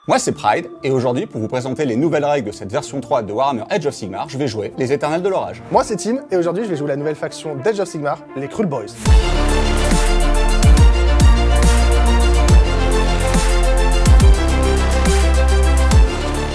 Moi c'est Pride, et aujourd'hui pour vous présenter les nouvelles règles de cette version 3 de Warhammer Age of Sigmar, je vais jouer les Éternels de l'Orage. Moi c'est Tim, et aujourd'hui je vais jouer la nouvelle faction d'Age of Sigmar, les Cruel Boys.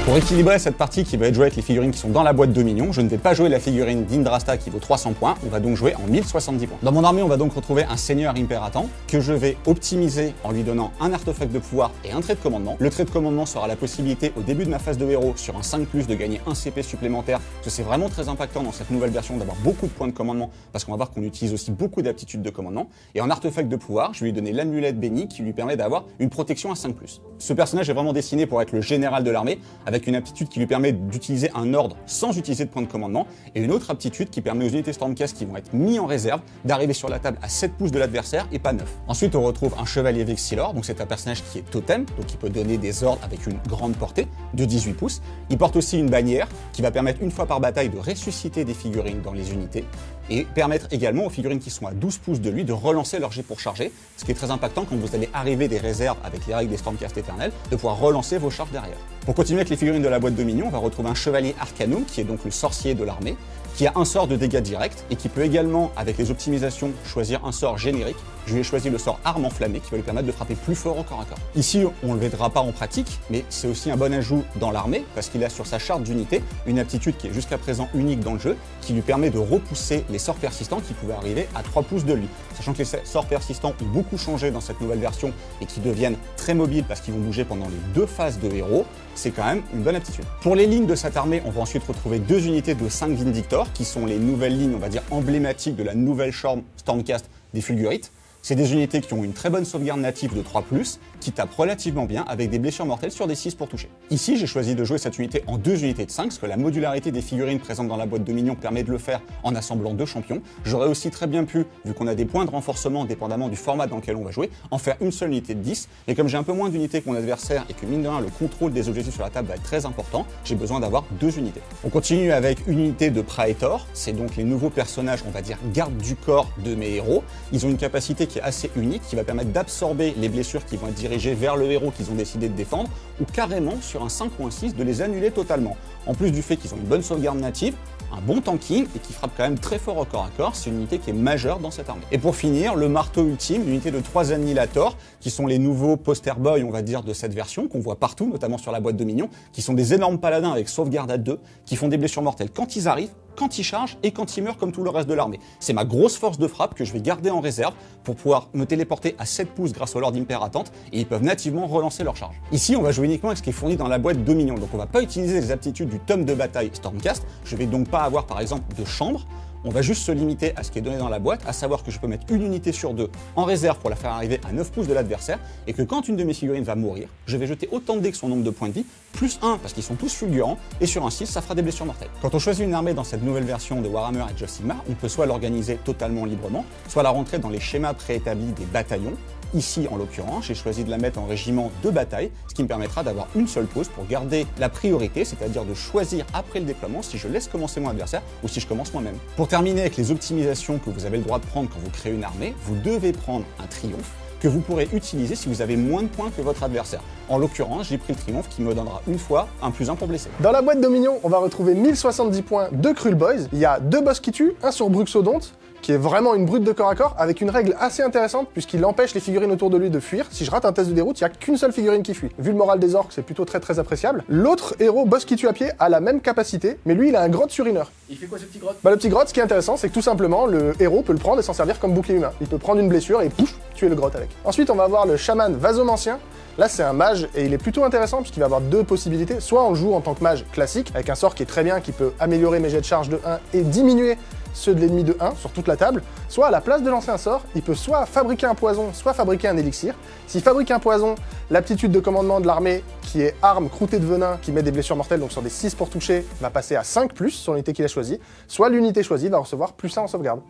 Pour équilibrer cette partie qui va être jouée avec les figurines qui sont dans la boîte Dominion, je ne vais pas jouer la figurine d'Indrasta qui vaut 300 points, on va donc jouer en 1070 points. Dans mon armée, on va donc retrouver un seigneur impératant que je vais optimiser en lui donnant un artefact de pouvoir et un trait de commandement. Le trait de commandement sera la possibilité au début de ma phase de héros sur un 5+, de gagner un CP supplémentaire, parce que c'est vraiment très impactant dans cette nouvelle version d'avoir beaucoup de points de commandement, parce qu'on va voir qu'on utilise aussi beaucoup d'aptitudes de commandement. Et en artefact de pouvoir, je vais lui donner l'amulette bénie qui lui permet d'avoir une protection à 5+. Ce personnage est vraiment dessiné pour être le général de l'armée, avec une aptitude qui lui permet d'utiliser un ordre sans utiliser de points de commandement, et une autre aptitude qui permet aux unités Stormcast qui vont être mis en réserve d'arriver sur la table à 7 pouces de l'adversaire et pas 9. Ensuite on retrouve un chevalier Vexilor, donc c'est un personnage qui est totem, donc il peut donner des ordres avec une grande portée de 18 pouces. Il porte aussi une bannière qui va permettre une fois par bataille de ressusciter des figurines dans les unités, et permettre également aux figurines qui sont à 12 pouces de lui de relancer leur jet pour charger, ce qui est très impactant quand vous allez arriver des réserves avec les règles des Stormcast éternels, de pouvoir relancer vos charges derrière. Pour continuer avec les figurines de la boîte Dominion, on va retrouver un chevalier Arcanum, qui est donc le sorcier de l'armée, qui a un sort de dégâts directs et qui peut également, avec les optimisations, choisir un sort générique. Je lui ai choisi le sort Arme Enflammée qui va lui permettre de frapper plus fort au corps à corps. Ici, on ne le verra pas en pratique, mais c'est aussi un bon ajout dans l'armée parce qu'il a sur sa charte d'unité une aptitude qui est jusqu'à présent unique dans le jeu, qui lui permet de repousser les sorts persistants qui pouvaient arriver à 3 pouces de lui. Sachant que les sorts persistants ont beaucoup changé dans cette nouvelle version et qui deviennent très mobiles parce qu'ils vont bouger pendant les 2 phases de héros, c'est quand même une bonne aptitude. Pour les lignes de cette armée, on va ensuite retrouver 2 unités de 5 Vindictor, qui sont les nouvelles lignes, on va dire, emblématiques de la nouvelle Stormcast des Fulgurites. C'est des unités qui ont une très bonne sauvegarde native de 3+, qui tapent relativement bien avec des blessures mortelles sur des 6 pour toucher. Ici, j'ai choisi de jouer cette unité en 2 unités de 5, parce que la modularité des figurines présentes dans la boîte Dominion permet de le faire en assemblant 2 champions. J'aurais aussi très bien pu, vu qu'on a des points de renforcement dépendamment du format dans lequel on va jouer, en faire une seule unité de 10, mais comme j'ai un peu moins d'unités que mon adversaire et que mine de rien, le contrôle des objectifs sur la table va être très important, j'ai besoin d'avoir 2 unités. On continue avec une unité de Praetor, c'est donc les nouveaux personnages, on va dire, garde du corps de mes héros. Ils ont une capacité qui est assez unique, qui va permettre d'absorber les blessures qui vont être dirigées vers le héros qu'ils ont décidé de défendre, ou carrément sur un 5 ou un 6 de les annuler totalement. En plus du fait qu'ils ont une bonne sauvegarde native, un bon tanking et qui frappe quand même très fort au corps à corps, c'est une unité qui est majeure dans cette armée. Et pour finir, le marteau ultime, l'unité de 3 Annihilator, qui sont les nouveaux poster boys, on va dire, de cette version, qu'on voit partout, notamment sur la boîte Dominion, qui sont des énormes paladins avec sauvegarde à 2, qui font des blessures mortelles quand ils arrivent, quand ils chargent et quand ils meurent comme tout le reste de l'armée. C'est ma grosse force de frappe que je vais garder en réserve pour pouvoir me téléporter à 7 pouces grâce au Lord Imperatant et ils peuvent nativement relancer leur charge. Ici, on va jouer uniquement avec ce qui est fourni dans la boîte Dominion, donc on va pas utiliser les aptitudes du tome de bataille Stormcast. Je vais donc pas avoir par exemple de chambre. On va juste se limiter à ce qui est donné dans la boîte, à savoir que je peux mettre une unité sur 2 en réserve pour la faire arriver à 9 pouces de l'adversaire, et que quand une de mes figurines va mourir, je vais jeter autant de dés que son nombre de points de vie, plus 1 parce qu'ils sont tous fulgurants, et sur un 6, ça fera des blessures mortelles. Quand on choisit une armée dans cette nouvelle version de Warhammer Age of Sigmar, on peut soit l'organiser totalement librement, soit la rentrer dans les schémas préétablis des bataillons. Ici, en l'occurrence, j'ai choisi de la mettre en régiment de bataille, ce qui me permettra d'avoir une seule pause pour garder la priorité, c'est-à-dire de choisir après le déploiement si je laisse commencer mon adversaire ou si je commence moi-même. Pour terminer avec les optimisations que vous avez le droit de prendre quand vous créez une armée, vous devez prendre un triomphe que vous pourrez utiliser si vous avez moins de points que votre adversaire. En l'occurrence, j'ai pris le triomphe qui me donnera une fois un +1 pour blesser. Dans la boîte Dominion, on va retrouver 1070 points de Cruel Boys. Il y a 2 boss qui tuent, un sur Bruxodonte, qui est vraiment une brute de corps à corps, avec une règle assez intéressante, puisqu'il empêche les figurines autour de lui de fuir. Si je rate un test de déroute, il n'y a qu'une seule figurine qui fuit. Vu le moral des orques, c'est plutôt très appréciable. L'autre héros, boss qui tue à pied, a la même capacité, mais lui, il a un grotte sur Inner. Il fait quoi ce petit grotte? Le petit grotte, ce qui est intéressant, c'est que tout simplement, le héros peut le prendre et s'en servir comme bouclier humain. Il peut prendre une blessure et pouf, tuer le grotte avec. Ensuite, on va avoir le chaman Vasomancien. Là, c'est un mage et il est plutôt intéressant puisqu'il va avoir 2 possibilités. Soit on le joue en tant que mage classique, avec un sort qui est très bien, qui peut améliorer mes jets de charge de 1 et diminuer ceux de l'ennemi de 1 sur toute la table, soit à la place de lancer un sort, il peut soit fabriquer un poison, soit fabriquer un élixir. S'il fabrique un poison, l'aptitude de commandement de l'armée, qui est arme croûtée de venin, qui met des blessures mortelles, donc sur des 6 pour toucher, va passer à 5+, sur l'unité qu'il a choisie, soit l'unité choisie va recevoir +1 en sauvegarde.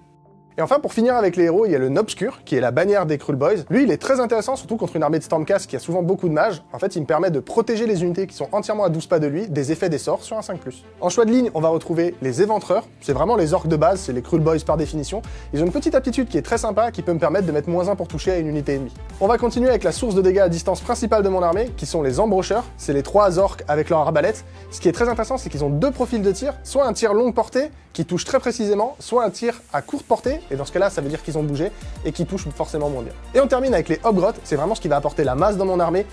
Et enfin, pour finir avec les héros, il y a le Nobscur, qui est la bannière des Krull Boys. Lui, il est très intéressant, surtout contre une armée de Stormcast qui a souvent beaucoup de mages. En fait, il me permet de protéger les unités qui sont entièrement à 12 pas de lui des effets des sorts sur un 5+. En choix de ligne, on va retrouver les Éventreurs. C'est vraiment les orques de base, c'est les Krull Boys par définition. Ils ont une petite aptitude qui est très sympa, qui peut me permettre de mettre -1 pour toucher à une unité ennemie. On va continuer avec la source de dégâts à distance principale de mon armée, qui sont les Embrocheurs. C'est les 3 orques avec leur arbalète. Ce qui est très intéressant, c'est qu'ils ont 2 profils de tir, soit un tir longue portée, qui touche très précisément, soit un tir à courte portée, et dans ce cas-là, ça veut dire qu'ils ont bougé, et qui touchent forcément moins bien. Et on termine avec les Hobgrottes, c'est vraiment ce qui va apporter la masse dans mon armée.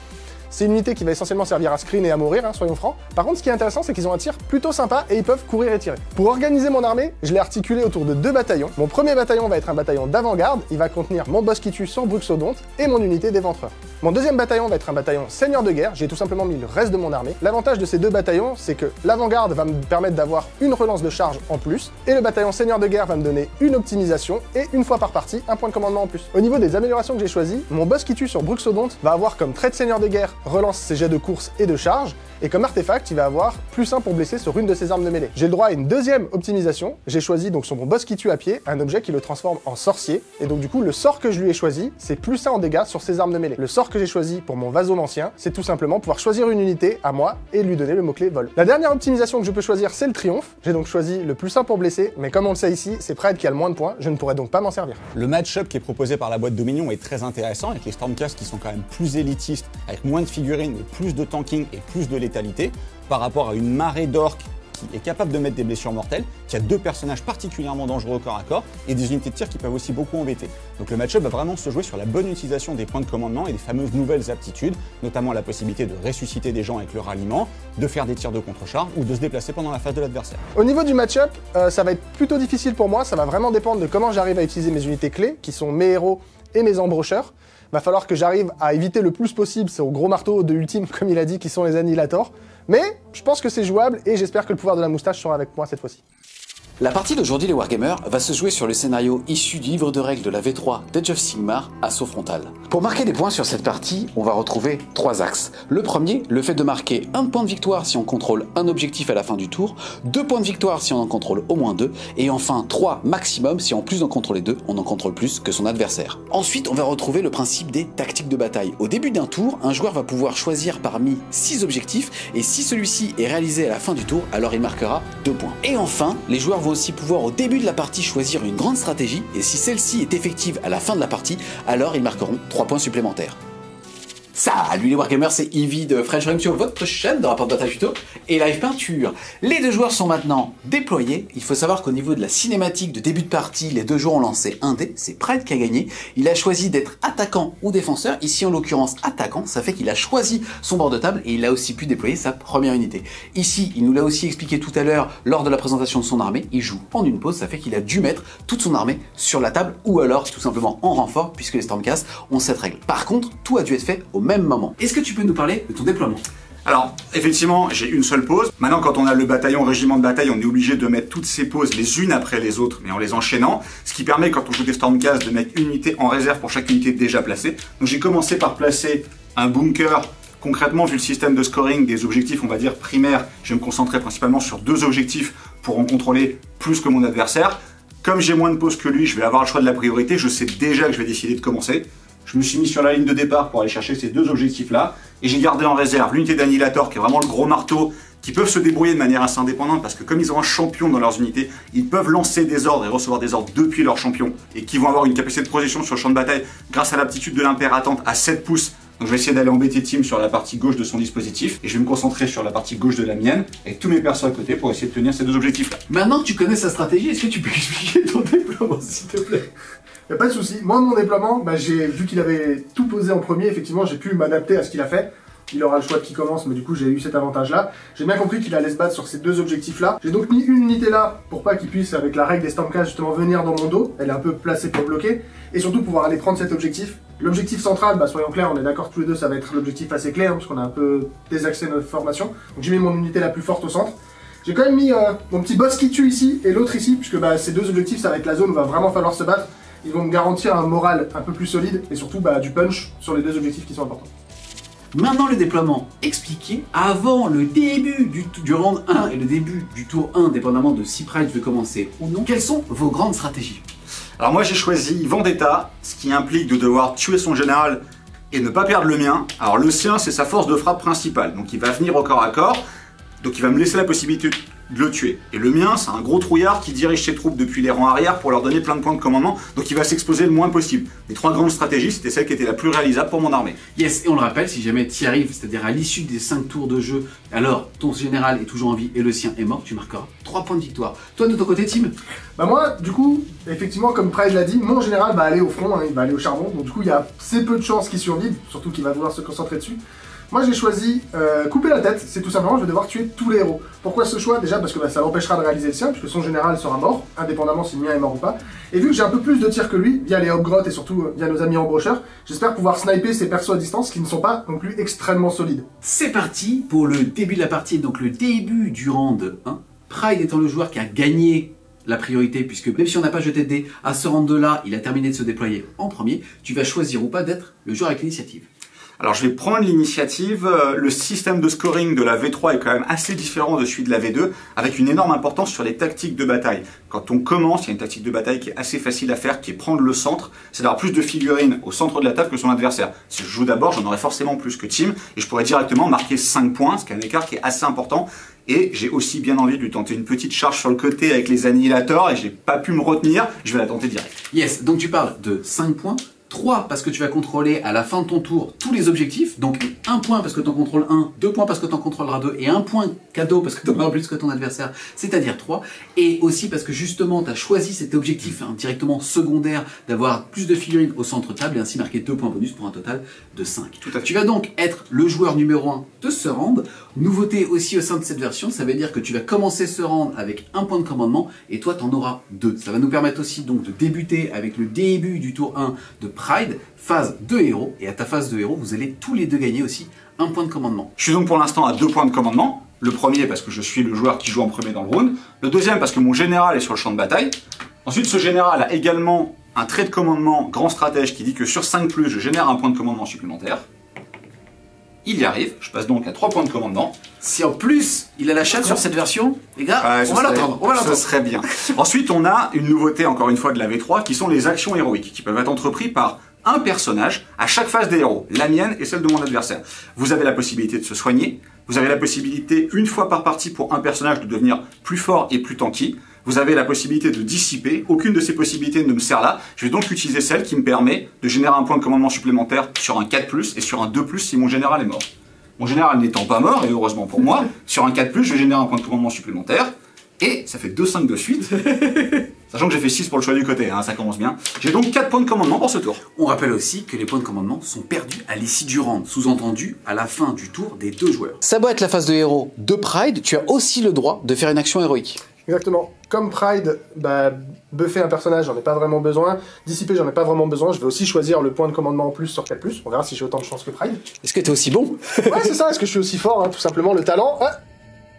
C'est une unité qui va essentiellement servir à screen et à mourir, hein, soyons francs. Par contre, ce qui est intéressant, c'est qu'ils ont un tir plutôt sympa et ils peuvent courir et tirer. Pour organiser mon armée, je l'ai articulé autour de 2 bataillons. Mon premier bataillon va être un bataillon d'avant-garde, il va contenir mon boss qui tue sur Bruxodonte et mon unité d'Éventreur. Mon deuxième bataillon va être un bataillon seigneur de guerre, j'ai tout simplement mis le reste de mon armée. L'avantage de ces 2 bataillons, c'est que l'avant-garde va me permettre d'avoir une relance de charge en plus, et le bataillon seigneur de guerre va me donner une optimisation, et une fois par partie, un point de commandement en plus. Au niveau des améliorations que j'ai choisies, mon boss qui tue sur Bruxodonte va avoir comme trait de seigneur de guerre, relance ses jets de course et de charge, et comme artefact, il va avoir +1 pour blesser sur une de ses armes de mêlée. J'ai le droit à une deuxième optimisation, j'ai choisi donc sur mon boss qui tue à pied, un objet qui le transforme en sorcier, et donc du coup, le sort que je lui ai choisi, c'est +1 en dégâts sur ses armes de mêlée. Le sort que j'ai choisi pour mon Vasomancien, c'est tout simplement pouvoir choisir une unité à moi et lui donner le mot-clé vol. La dernière optimisation que je peux choisir, c'est le triomphe. J'ai donc choisi le +1 pour blesser, mais comme on le sait ici, c'est Pride qui a le moins de points, je ne pourrais donc pas m'en servir. Le match-up qui est proposé par la boîte Dominion est très intéressant, avec les Stormcast qui sont quand même plus élitistes, avec moins de figurines, mais plus de tanking et plus de létalité, par rapport à une marée d'orques qui est capable de mettre des blessures mortelles, qui a 2 personnages particulièrement dangereux au corps à corps, et des unités de tir qui peuvent aussi beaucoup embêter. Donc le match-up va vraiment se jouer sur la bonne utilisation des points de commandement et des fameuses nouvelles aptitudes, notamment la possibilité de ressusciter des gens avec le ralliement, de faire des tirs de contre-charge ou de se déplacer pendant la phase de l'adversaire. Au niveau du match-up, ça va être plutôt difficile pour moi, ça va vraiment dépendre de comment j'arrive à utiliser mes unités clés, qui sont mes héros et mes embrocheurs. Va falloir que j'arrive à éviter le plus possible ces gros marteaux de ultime, comme il a dit, qui sont les Annihilators. Mais je pense que c'est jouable et j'espère que le pouvoir de la moustache sera avec moi cette fois-ci. La partie d'aujourd'hui, les Wargamers, va se jouer sur le scénario issu du livre de règles de la V3 d'Age of Sigmar, Assaut frontal. Pour marquer des points sur cette partie, on va retrouver 3 axes. Le premier, le fait de marquer 1 point de victoire si on contrôle un objectif à la fin du tour, 2 points de victoire si on en contrôle au moins 2, et enfin 3 maximum si en plus d'en contrôler 2, on en contrôle plus que son adversaire. Ensuite, on va retrouver le principe des tactiques de bataille. Au début d'un tour, un joueur va pouvoir choisir parmi 6 objectifs, et si celui-ci est réalisé à la fin du tour, alors il marquera 2 points. Et enfin, les joueurs vont aussi pouvoir au début de la partie choisir une grande stratégie, et si celle-ci est effective à la fin de la partie, alors ils marqueront 3 points supplémentaires. Salut les Wargamers, c'est Ivy de French Rim sur votre chaîne de rapport Data Tuto et Live Peinture. Les 2 joueurs sont maintenant déployés. Il faut savoir qu'au niveau de la cinématique de début de partie, les 2 joueurs ont lancé un dé, c'est Pride qui a gagné. Il a choisi d'être attaquant ou défenseur. Ici en l'occurrence attaquant, ça fait qu'il a choisi son bord de table et il a aussi pu déployer sa première unité. Ici, il nous l'a aussi expliqué tout à l'heure lors de la présentation de son armée, il joue en une pause, ça fait qu'il a dû mettre toute son armée sur la table ou alors tout simplement en renfort puisque les Stormcast ont cette règle. Par contre, tout a dû être fait au même moment. Est-ce que tu peux nous parler de ton déploiement ? Alors, effectivement, j'ai une seule pause. Maintenant, quand on a le bataillon, régiment de bataille, on est obligé de mettre toutes ces pauses les unes après les autres, mais en les enchaînant, ce qui permet, quand on joue des Stormcast, de mettre une unité en réserve pour chaque unité déjà placée. Donc j'ai commencé par placer un bunker. Concrètement, vu le système de scoring des objectifs, on va dire primaires, je vais me concentrer principalement sur 2 objectifs pour en contrôler plus que mon adversaire. Comme j'ai moins de pauses que lui, je vais avoir le choix de la priorité, je sais déjà que je vais décider de commencer. Je me suis mis sur la ligne de départ pour aller chercher ces 2 objectifs-là. Et j'ai gardé en réserve l'unité d'Annihilator, qui est vraiment le gros marteau, qui peuvent se débrouiller de manière assez indépendante, parce que comme ils ont un champion dans leurs unités, ils peuvent lancer des ordres et recevoir des ordres depuis leur champion, et qui vont avoir une capacité de projection sur le champ de bataille grâce à l'aptitude de l'impératante à 7 pouces. Donc je vais essayer d'aller embêter Tim sur la partie gauche de son dispositif, et je vais me concentrer sur la partie gauche de la mienne, avec tous mes persos à côté pour essayer de tenir ces 2 objectifs-là. Maintenant que tu connais sa stratégie, est-ce que tu peux expliquer ton déploiement, s'il te plaît ? Y'a pas de souci. Moi, mon déploiement, vu qu'il avait tout posé en premier, effectivement, j'ai pu m'adapter à ce qu'il a fait. Il aura le choix de qui commence, mais du coup, j'ai eu cet avantage-là. J'ai bien compris qu'il allait se battre sur ces 2 objectifs-là. J'ai donc mis une unité là, pour pas qu'il puisse, avec la règle des Stormcast, justement, venir dans mon dos. Elle est un peu placée pour bloquer. Et surtout, pouvoir aller prendre cet objectif. L'objectif central, soyons clairs, on est d'accord tous les deux, ça va être l'objectif assez clair, parce qu'on a un peu désaxé notre formation. Donc j'ai mis mon unité la plus forte au centre. J'ai quand même mis mon petit boss qui tue ici, et l'autre ici, puisque ces 2 objectifs, ça va être la zone où va vraiment falloir se battre. Ils vont me garantir un moral un peu plus solide et surtout du punch sur les 2 objectifs qui sont importants. Maintenant le déploiement expliqué avant le début du round 1 et le début du tour 1, dépendamment de si Pride veut commencer ou non. Quelles sont vos grandes stratégies ? Alors moi j'ai choisi Vendetta, ce qui implique de devoir tuer son général et ne pas perdre le mien. Alors le sien c'est sa force de frappe principale, donc il va venir au corps à corps, donc il va me laisser la possibilité de le tuer. Et le mien c'est un gros trouillard qui dirige ses troupes depuis les rangs arrière pour leur donner plein de points de commandement, donc il va s'exposer le moins possible. Les 3 grandes stratégies c'était celle qui était la plus réalisable pour mon armée. Yes, et on le rappelle, si jamais tu y arrives, c'est-à-dire à l'issue des 5 tours de jeu, alors ton général est toujours en vie et le sien est mort, tu marqueras 3 points de victoire. Toi de ton côté, Tim? Bah moi, du coup, effectivement, comme Pride l'a dit, mon général va aller au front, hein, il va aller au charbon, donc du coup il y a assez peu de chances qu'il survive, surtout qu'il va vouloir se concentrer dessus. Moi j'ai choisi couper la tête, c'est tout simplement, je vais devoir tuer tous les héros. Pourquoi ce choix? Déjà parce que ça l'empêchera de réaliser le sien, puisque son général sera mort, indépendamment si le mien est mort ou pas. Et vu que j'ai un peu plus de tirs que lui, via les hobgrottes et surtout via nos amis embrocheurs, j'espère pouvoir sniper ces persos à distance qui ne sont pas non plus extrêmement solides. C'est parti pour le début de la partie, donc le début du round 1. Pride étant le joueur qui a gagné la priorité, puisque même si on n'a pas jeté de dés, à ce round-là, il a terminé de se déployer en premier, tu vas choisir ou pas d'être le joueur avec l'initiative. Alors je vais prendre l'initiative, le système de scoring de la V3 est quand même assez différent de celui de la V2, avec une énorme importance sur les tactiques de bataille. Quand on commence, il y a une tactique de bataille qui est assez facile à faire, qui est prendre le centre, c'est d'avoir plus de figurines au centre de la table que son adversaire. Si je joue d'abord, j'en aurai forcément plus que Tim, et je pourrais directement marquer 5 points, ce qui est un écart qui est assez important. Et j'ai aussi bien envie de lui tenter une petite charge sur le côté avec les annihilators, et j'ai pas pu me retenir, je vais la tenter direct. Yes, donc tu parles de 5 points. 3 parce que tu vas contrôler à la fin de ton tour tous les objectifs, donc 1 point parce que tu en contrôles 1, 2 points parce que tu en contrôleras 2 et 1 point cadeau parce que tu en auras plus que ton adversaire, c'est-à-dire 3, et aussi parce que justement tu as choisi cet objectif directement secondaire d'avoir plus de figurines au centre table et ainsi marquer 2 points bonus pour un total de 5. Tout à fait. Tu vas donc être le joueur numéro 1 de ce round. Nouveauté aussi au sein de cette version, ça veut dire que tu vas commencer ce round avec 1 point de commandement et toi tu en auras 2. Ça va nous permettre aussi donc de débuter avec le début du tour 1 de Pride, phase de héros, et à ta phase de héros, vous allez tous les deux gagner aussi 1 point de commandement. Je suis donc pour l'instant à 2 points de commandement. Le premier parce que je suis le joueur qui joue en premier dans le round. Le deuxième parce que mon général est sur le champ de bataille. Ensuite, ce général a également un trait de commandement grand stratège qui dit que sur 5+, je génère un point de commandement supplémentaire. Il y arrive, je passe donc à 3 points de commandement. Si en plus il a la chatte sur cette version, les gars, Ouais, on va l'entendre. Ce serait bien. Ensuite, on a une nouveauté encore une fois de la V3 qui sont les actions héroïques qui peuvent être entreprises par un personnage à chaque phase des héros, la mienne et celle de mon adversaire. Vous avez la possibilité de se soigner, vous avez la possibilité une fois par partie pour un personnage de devenir plus fort et plus tanky. Vous avez la possibilité de dissiper, aucune de ces possibilités ne me sert là, je vais donc utiliser celle qui me permet de générer un point de commandement supplémentaire sur un 4+, et sur un 2+ si mon général est mort. Mon général n'étant pas mort, et heureusement pour moi, sur un 4+, je vais générer un point de commandement supplémentaire, et ça fait 2-5 de suite, sachant que j'ai fait 6 pour le choix du côté, hein, ça commence bien. J'ai donc 4 points de commandement pour ce tour. On rappelle aussi que les points de commandement sont perdus à l'issue du round, sous-entendu à la fin du tour des deux joueurs. Ça doit être la phase de héros de Pride, tu as aussi le droit de faire une action héroïque. Exactement. Comme Pride, buffer un personnage, j'en ai pas vraiment besoin. Dissiper, j'en ai pas vraiment besoin. Je vais aussi choisir le point de commandement en plus sur 4+. On verra si j'ai autant de chance que Pride. Est-ce que t'es aussi bon? Ouais, c'est ça. Est-ce que je suis aussi fort, hein, tout simplement, le talent.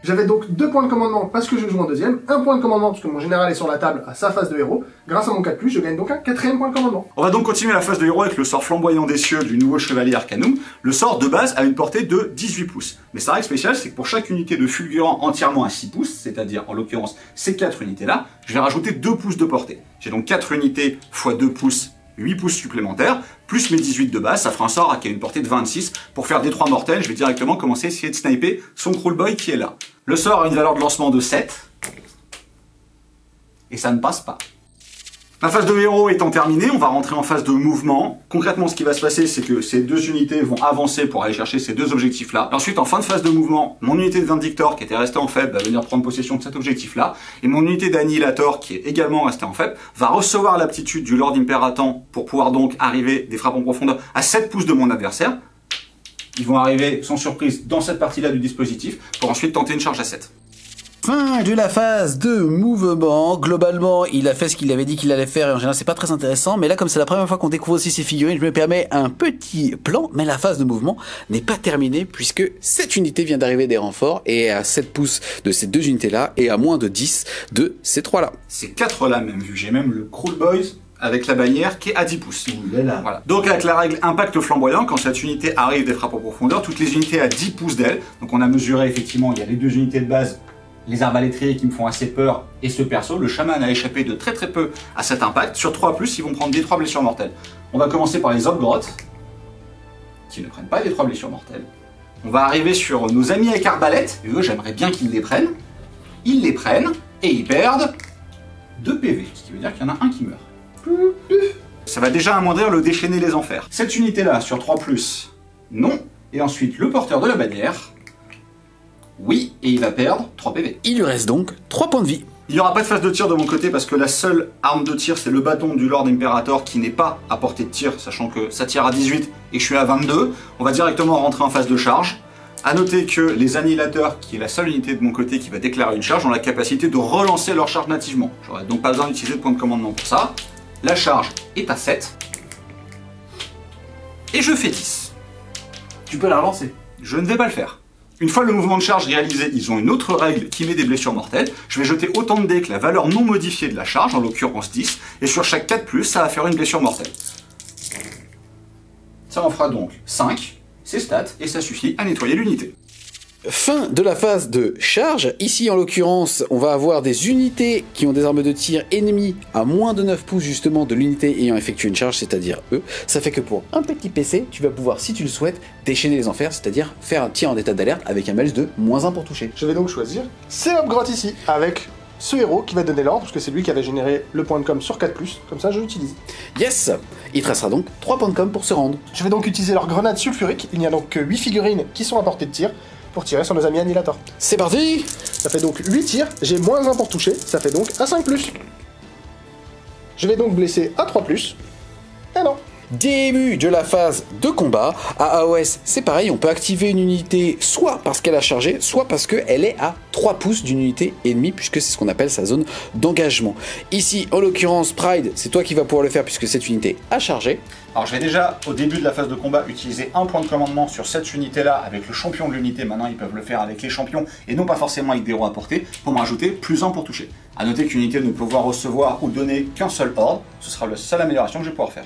J'avais donc 2 points de commandement parce que je joue en deuxième, 1 point de commandement parce que mon général est sur la table à sa phase de héros. Grâce à mon 4+, je gagne donc un 4e point de commandement. On va donc continuer la phase de héros avec le sort flamboyant des cieux du nouveau chevalier Arcanum. Le sort de base a une portée de 18 pouces. Mais sa règle spéciale, c'est que pour chaque unité de fulgurant entièrement à 6 pouces, c'est-à-dire en l'occurrence ces 4 unités-là, je vais rajouter 2 pouces de portée. J'ai donc 4 unités x 2 pouces, 8 pouces supplémentaires, plus mes 18 de base, ça fera un sort qui a une portée de 26. Pour faire des 3 mortels, je vais directement commencer à essayer de sniper son Crawlboy qui est là. Le sort a une valeur de lancement de 7. Et ça ne passe pas. La phase de héros étant terminée, on va rentrer en phase de mouvement. Concrètement, ce qui va se passer, c'est que ces 2 unités vont avancer pour aller chercher ces 2 objectifs-là. Ensuite, en fin de phase de mouvement, mon unité de Vindictor, qui était restée en faible, va venir prendre possession de cet objectif-là. Et mon unité d'Annihilator, qui est également restée en faible, va recevoir l'aptitude du Lord Imperator pour pouvoir donc arriver des frappes en profondeur à 7 pouces de mon adversaire. Ils vont arriver sans surprise dans cette partie-là du dispositif pour ensuite tenter une charge à 7. Fin de la phase de mouvement. Globalement, il a fait ce qu'il avait dit qu'il allait faire et en général, c'est pas très intéressant. Mais là, comme c'est la première fois qu'on découvre aussi ces figurines, je me permets un petit plan. Mais la phase de mouvement n'est pas terminée puisque cette unité vient d'arriver des renforts et est à 7 pouces de ces 2 unités-là et à moins de 10 de ces 3-là. Ces 4-là même, vu que j'ai même le Crawlboy avec la bannière qui est à 10 pouces. Voilà. Donc avec la règle impact flamboyant, quand cette unité arrive des frappes en profondeur, toutes les unités à 10 pouces d'elle, donc on a mesuré effectivement, il y a les 2 unités de base, les arbalétriers qui me font assez peur et ce perso, le chaman a échappé de très peu à cet impact. Sur 3+, ils vont prendre des 3 blessures mortelles. On va commencer par les Obgrottes, qui ne prennent pas des 3 blessures mortelles. On va arriver sur nos amis avec arbalète, et eux j'aimerais bien qu'ils les prennent. Ils les prennent, et ils perdent 2 PV, ce qui veut dire qu'il y en a un qui meurt. Ça va déjà amoindrir le déchaîner les enfers. Cette unité-là, sur 3+, non. Et ensuite, le porteur de la bannière, oui, et il va perdre 3 PV. Il lui reste donc 3 points de vie. Il n'y aura pas de phase de tir de mon côté parce que la seule arme de tir c'est le bâton du Lord Imperator qui n'est pas à portée de tir, sachant que ça tire à 18 et que je suis à 22. On va directement rentrer en phase de charge. A noter que les annihilateurs, qui est la seule unité de mon côté qui va déclarer une charge, ont la capacité de relancer leur charge nativement. J'aurai donc pas besoin d'utiliser de point de commandement pour ça. La charge est à 7. Et je fais 10. Tu peux la relancer. Je ne vais pas le faire. Une fois le mouvement de charge réalisé, ils ont une autre règle qui met des blessures mortelles. Je vais jeter autant de dés que la valeur non modifiée de la charge, en l'occurrence 10, et sur chaque 4+, ça va faire une blessure mortelle. Ça en fera donc 5, c'est stats, et ça suffit à nettoyer l'unité. Fin de la phase de charge. Ici, en l'occurrence, on va avoir des unités qui ont des armes de tir ennemies à moins de 9 pouces justement de l'unité ayant effectué une charge, c'est-à-dire eux. Ça fait que pour un petit PC, tu vas pouvoir, si tu le souhaites, déchaîner les enfers, c'est-à-dire faire un tir en état d'alerte avec un malus de -1 pour toucher. Je vais donc choisir ces Obgrottes ici, avec ce héros qui va donner l'ordre, parce que c'est lui qui avait généré le point de com sur 4+, comme ça je l'utilise. Yes. Il te restera donc 3 points de com pour se rendre. Je vais donc utiliser leur grenade sulfurique, il n'y a donc que 8 figurines qui sont à portée de tir, pour tirer sur nos amis annihilateurs. C'est parti. Ça fait donc 8 tirs, j'ai -1 pour toucher, ça fait donc à 5+. Je vais donc blesser à 3+, et non. Début de la phase de combat. À AOS, c'est pareil, on peut activer une unité soit parce qu'elle a chargé, soit parce qu'elle est à 3 pouces d'une unité ennemie, puisque c'est ce qu'on appelle sa zone d'engagement. Ici, en l'occurrence, Pride, c'est toi qui vas pouvoir le faire puisque cette unité a chargé. Alors je vais déjà, au début de la phase de combat, utiliser un point de commandement sur cette unité-là avec le champion de l'unité. Maintenant, ils peuvent le faire avec les champions et non pas forcément avec des héros à portée, pour me rajouter +1 pour toucher. A noter qu'une unité ne peut pouvoir recevoir ou donner qu'un seul ordre, ce sera la seule amélioration que je vais pouvoir faire.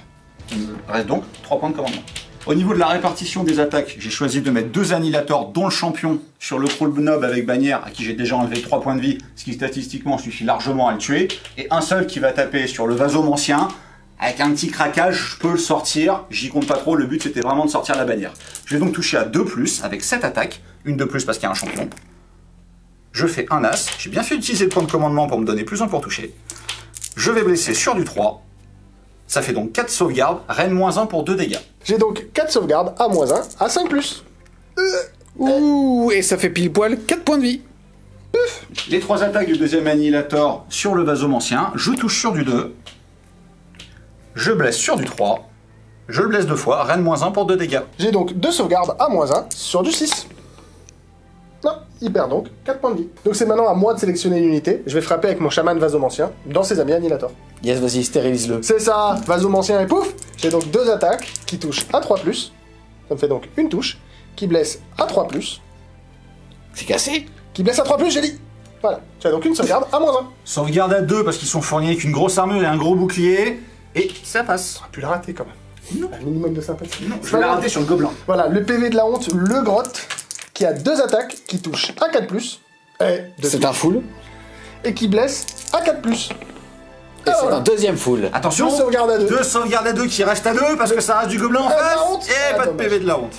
Il me reste donc 3 points de commandement. Au niveau de la répartition des attaques, j'ai choisi de mettre 2 annihilateurs, dont le champion, sur le crawl nob avec bannière, à qui j'ai déjà enlevé 3 points de vie, ce qui statistiquement suffit largement à le tuer, et un seul qui va taper sur le vasomancien. Avec un petit craquage, je peux le sortir, j'y compte pas trop, le but c'était vraiment de sortir la bannière. Je vais donc toucher à 2+, avec 7 attaques, une de plus parce qu'il y a un champion. Je fais un as, j'ai bien fait utiliser le point de commandement pour me donner +1 pour toucher. Je vais blesser sur du 3. Ça fait donc 4 sauvegardes, reine -1 pour 2 dégâts. J'ai donc 4 sauvegardes à -1 à 5+. Ouh, et ça fait pile poil 4 points de vie. Les 3 attaques du deuxième annihilateur sur le vasomancien, je touche sur du 2. Je blesse sur du 3. Je le blesse 2 fois, reine -1 pour 2 dégâts. J'ai donc 2 sauvegardes à -1 sur du 6. Non, il perd donc 4 points de vie. Donc c'est maintenant à moi de sélectionner une unité. Je vais frapper avec mon chaman vasomancien dans ses amis annihilateurs. Yes, vas-y, stérilise-le. C'est ça, vasomancien et pouf. J'ai donc 2 attaques qui touchent à 3+. Ça me fait donc une touche, qui blesse à 3+. C'est cassé. Qui blesse à 3+, j'ai dit. Voilà, tu as donc une sauvegarde à -1. Sauvegarde à 2 parce qu'ils sont fournis avec une grosse armure et un gros bouclier. Et ça passe. Tu l'as raté quand même. Non. Un minimum de sympathie. Non, je vais la rater sur le gobelin. Voilà, le PV de la honte, le grotte, qui a 2 attaques, qui touche à 4+. C'est un full. Et qui blesse à 4+. Et c'est un deuxième full. Attention, 2 sauvegardes à 2. 2 sauvegardes à 2 qui restent à 2 parce que ça reste du gobelin en la face. honte. Et pas de dommage. PV de la honte.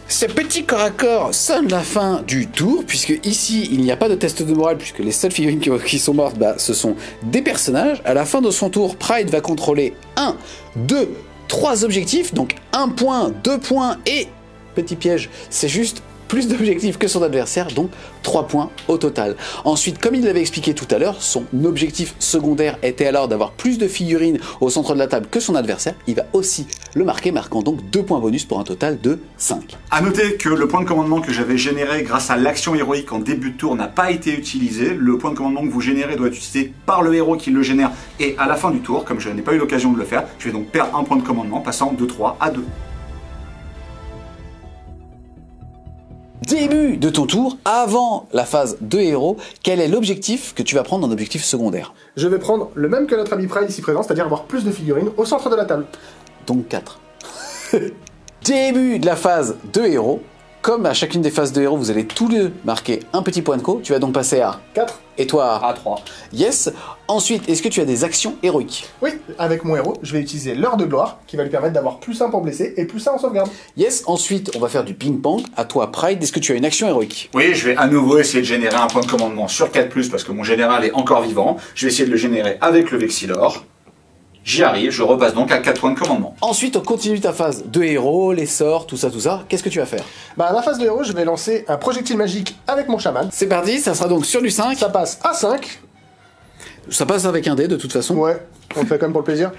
Ce petit corps à corps sonne la fin du tour, puisque ici, il n'y a pas de test de morale, puisque les seules figurines qui sont mortes, ce sont des personnages. À la fin de son tour, Pride va contrôler 1, 2, 3 objectifs, donc 1 point, 2 points et, petit piège, c'est juste plus d'objectifs que son adversaire, donc 3 points au total. Ensuite, comme il l'avait expliqué tout à l'heure, son objectif secondaire était alors d'avoir plus de figurines au centre de la table que son adversaire. Il va aussi le marquer, marquant donc 2 points bonus pour un total de 5. A noter que le point de commandement que j'avais généré grâce à l'action héroïque en début de tour n'a pas été utilisé. Le point de commandement que vous générez doit être utilisé par le héros qui le génère et à la fin du tour, comme je n'ai pas eu l'occasion de le faire, je vais donc perdre un point de commandement passant de 3 à 2. Début de ton tour, avant la phase de héros, quel est l'objectif que tu vas prendre en objectif secondaire? Je vais prendre le même que notre ami Pride ici présent, c'est-à-dire avoir plus de figurines au centre de la table. Donc 4. Début de la phase de héros, Comme à chacune des phases de héros, vous allez tous deux marquer un petit point de co, tu vas donc passer à 4. Et toi À 3. Yes. Ensuite, est-ce que tu as des actions héroïques? Oui, avec mon héros, je vais utiliser l'heure de gloire, qui va lui permettre d'avoir +1 pour blesser et +1 en sauvegarde. Yes. Ensuite, on va faire du ping-pong. À toi, Pride, est-ce que tu as une action héroïque? Oui, je vais à nouveau essayer de générer un point de commandement sur 4+, parce que mon général est encore vivant. Je vais essayer de le générer avec le Vexilor. J'y arrive, je repasse donc à 4 points de commandement. Ensuite, on continue ta phase de héros, les sorts, tout ça, tout ça. Qu'est-ce que tu vas faire? Bah, à ma phase de héros, je vais lancer un projectile magique avec mon chaman. C'est parti, ça sera donc sur du 5. Ça passe à 5. Ça passe avec un dé de toute façon. Ouais, on le fait quand même pour le plaisir.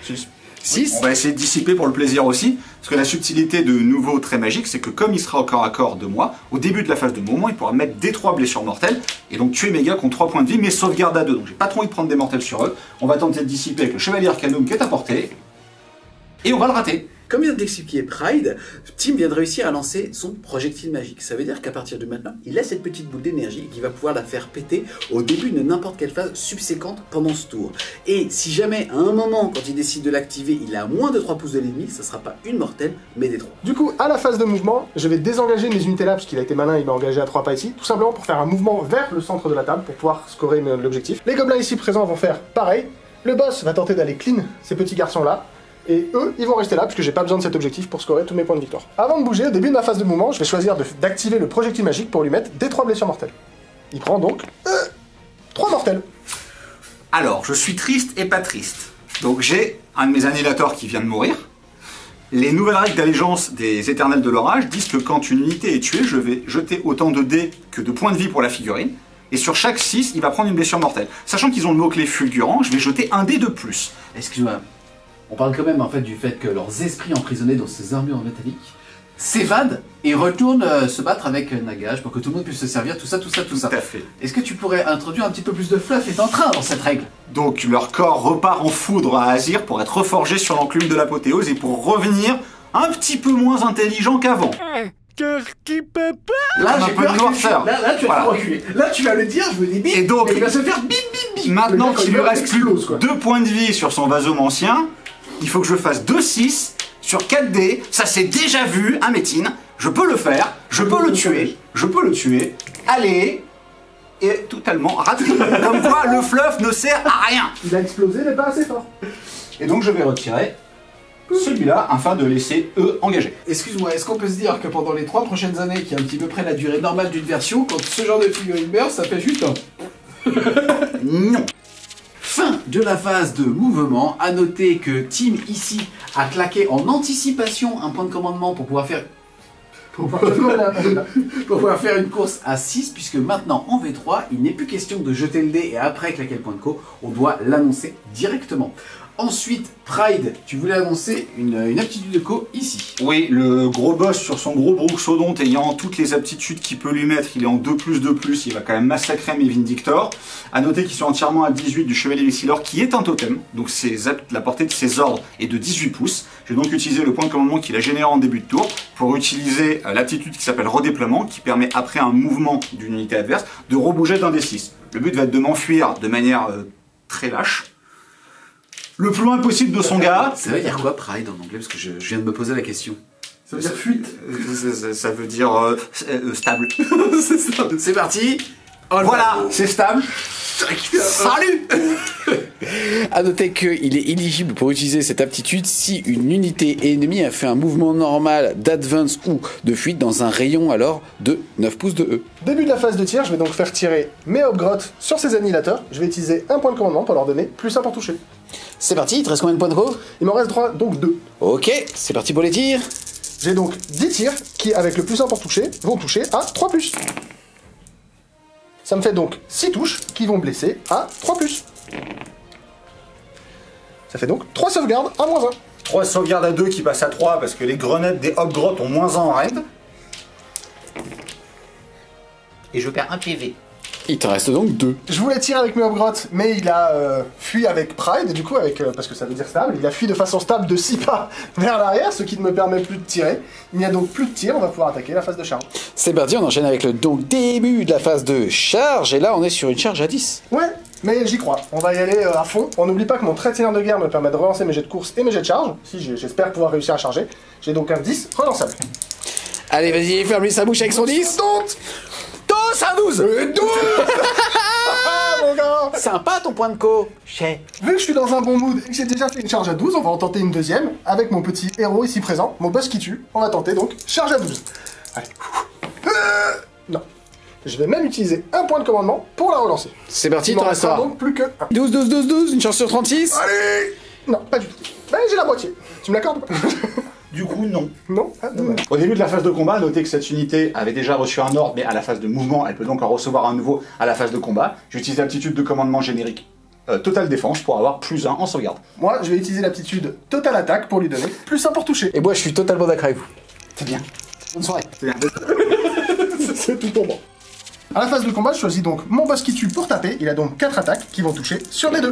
6. On va essayer de dissiper pour le plaisir aussi, parce que la subtilité de nouveau très magique, c'est que comme il sera au corps à corps de moi, au début de la phase de mouvement, il pourra mettre des 3 blessures mortelles, et donc tuer mes gars qui ont 3 points de vie, mais sauvegarde à 2. Donc j'ai pas trop envie de prendre des mortels sur eux. On va tenter de dissiper avec le Chevalier Arcanum qui est à portée, et on va le rater. Comme vient d'expliquer Pride, Tim vient de réussir à lancer son projectile magique. Ça veut dire qu'à partir de maintenant, il a cette petite boule d'énergie qui va pouvoir la faire péter au début de n'importe quelle phase subséquente pendant ce tour. Et si jamais, à un moment, quand il décide de l'activer, il est à moins de 3 pouces de l'ennemi, ça sera pas une mortelle, mais des 3. Du coup, à la phase de mouvement, je vais désengager mes unités là, parce qu'il a été malin, il m'a engagé à 3 pas ici, tout simplement pour faire un mouvement vers le centre de la table, pour pouvoir scorer l'objectif. Les gobelins ici présents vont faire pareil. Le boss va tenter d'aller clean ces petits garçons là. Et eux, ils vont rester là, puisque j'ai pas besoin de cet objectif pour scorer tous mes points de victoire. Avant de bouger, au début de ma phase de mouvement, je vais choisir d'activer le projectile magique pour lui mettre des 3 blessures mortelles. Il prend donc 3 mortels. Alors, je suis triste et pas triste. Donc j'ai un de mes annihilateurs qui vient de mourir. Les nouvelles règles d'allégeance des éternels de l'orage disent que quand une unité est tuée, je vais jeter autant de dés que de points de vie pour la figurine. Et sur chaque 6, il va prendre une blessure mortelle. Sachant qu'ils ont le mot-clé fulgurant, je vais jeter un dé de plus. Excuse-moi. On parle quand même en fait du fait que leurs esprits emprisonnés dans ces armures métalliques s'évadent et retournent se battre avec Nagash pour que tout le monde puisse se servir, tout ça. Tout à fait. Est-ce que tu pourrais introduire un petit peu plus de fluff et d'entrain dans cette règle? Donc leur corps repart en foudre à Azir pour être reforgé sur l'enclume de l'apothéose et pour revenir un petit peu moins intelligent qu'avant. Qu'est-ce qui peut pas? Là, Un j'ai peu peur de que noirceur. Là, tu vas Voilà. te reculer. Là, tu vas le dire, je me dis bip, Et donc, il va se faire bip, bip, bip. Maintenant Le mec, qu'il il lui reste explose, plus quoi. 2 points de vie sur son vasomancien, il faut que je fasse 2-6 sur 4D. Ça c'est déjà vu, hein Métine. Je peux le faire, je peux le tuer, je peux le tuer. Allez, et totalement raté. Comme quoi le fluff ne sert à rien. Il a explosé, mais pas assez fort. Et donc je vais retirer celui-là afin de laisser eux engager. Excuse-moi, est-ce qu'on peut se dire que pendant les 3 prochaines années, qui est un petit peu près la durée normale d'une version, quand ce genre de figurine meurt, ça fait juste un... Non. Fin de la phase de mouvement. À noter que Tim ici a claqué en anticipation un point de commandement pour pouvoir faire pour pouvoir faire une course à 6, puisque maintenant en V3, il n'est plus question de jeter le dé et après claquer le point de co, on doit l'annoncer directement. Ensuite, Pride, tu voulais annoncer une aptitude de co ici. Oui, le gros boss sur son gros Bruxodonte ayant toutes les aptitudes qu'il peut lui mettre, il est en 2+2+, il va quand même massacrer mes Vindictors. A noter qu'ils sont entièrement à 18 du Chevalier Vexilor, qui est un totem, donc la portée de ses ordres est de 18 pouces. Je vais donc utiliser le point de commandement qu'il a généré en début de tour pour utiliser l'aptitude qui s'appelle redéploiement, qui permet après un mouvement d'une unité adverse de rebouger d'un des 6. Le but va être de m'enfuir de manière très lâche, le plus loin possible de son gars. Ça veut dire quoi Pride en anglais? Parce que je viens de me poser la question. Ça veut dire fuite. Ça veut dire stable. C'est ça. C'est parti. Voilà, c'est stable. Salut. A noter qu'il est éligible pour utiliser cette aptitude si une unité ennemie a fait un mouvement normal d'advance ou de fuite dans un rayon alors de 9 pouces de E. Début de la phase de tir, je vais donc faire tirer mes Hobgrottes sur ces annihilateurs. Je vais utiliser un point de commandement pour leur donner +1 pour toucher. C'est parti, il te reste combien de points de co? Il m'en reste 3, donc 2. Ok, c'est parti pour les tirs. J'ai donc 10 tirs qui, avec le +1 pour toucher, vont toucher à 3+. Ça me fait donc 6 touches qui vont blesser à 3+. Ça fait donc 3 sauvegardes à -1. 3 sauvegardes à 2 qui passent à 3 parce que les grenades des Hobgrottes ont -1 en raid. Et je perds un PV. Il te reste donc 2. Je voulais tirer avec mes Hobgrottes, mais il a fui avec Pride, et du coup, parce que ça veut dire stable, il a fui de façon stable de 6 pas vers l'arrière, ce qui ne me permet plus de tirer. Il n'y a donc plus de tir, on va pouvoir attaquer la phase de charge. C'est parti, on enchaîne avec le donc début de la phase de charge, et là on est sur une charge à 10. Ouais, mais j'y crois, on va y aller à fond. On n'oublie pas que mon trait de seigneur de guerre me permet de relancer mes jets de course et mes jets de charge, si j'espère pouvoir réussir à charger. J'ai donc un 10 relançable. Allez, vas-y, ferme-lui sa bouche avec son 10. Tous un 12. 12. Ah, mon gars. Sympa ton point de co. Chez. Vu que je suis dans un bon mood et que j'ai déjà fait une charge à 12, on va en tenter une deuxième avec mon petit héros ici présent, mon boss qui tue. On va tenter donc charge à 12. Allez. Non. Je vais même utiliser un point de commandement pour la relancer. C'est parti, Il m'en t'en restera restera. donc plus que 1. 12, 12, 12, 12, une chance sur 36. Allez. Non, pas du tout. Ben, j'ai la moitié. Tu me l'accordes ou pas? Du coup, non. Non. Ah, dommage. Au début de la phase de combat, notez que cette unité avait déjà reçu un ordre, mais à la phase de mouvement, elle peut donc en recevoir un nouveau à la phase de combat. J'utilise l'aptitude de commandement générique Total Défense pour avoir +1 en sauvegarde. Moi, je vais utiliser l'aptitude Total Attaque pour lui donner +1 pour toucher. Et moi, je suis totalement d'accord avec vous. C'est bien. Bonne soirée. C'est bien. C'est tout pour moi. À la phase de combat, je choisis donc mon boss qui tue pour taper. Il a donc 4 attaques qui vont toucher sur les 2.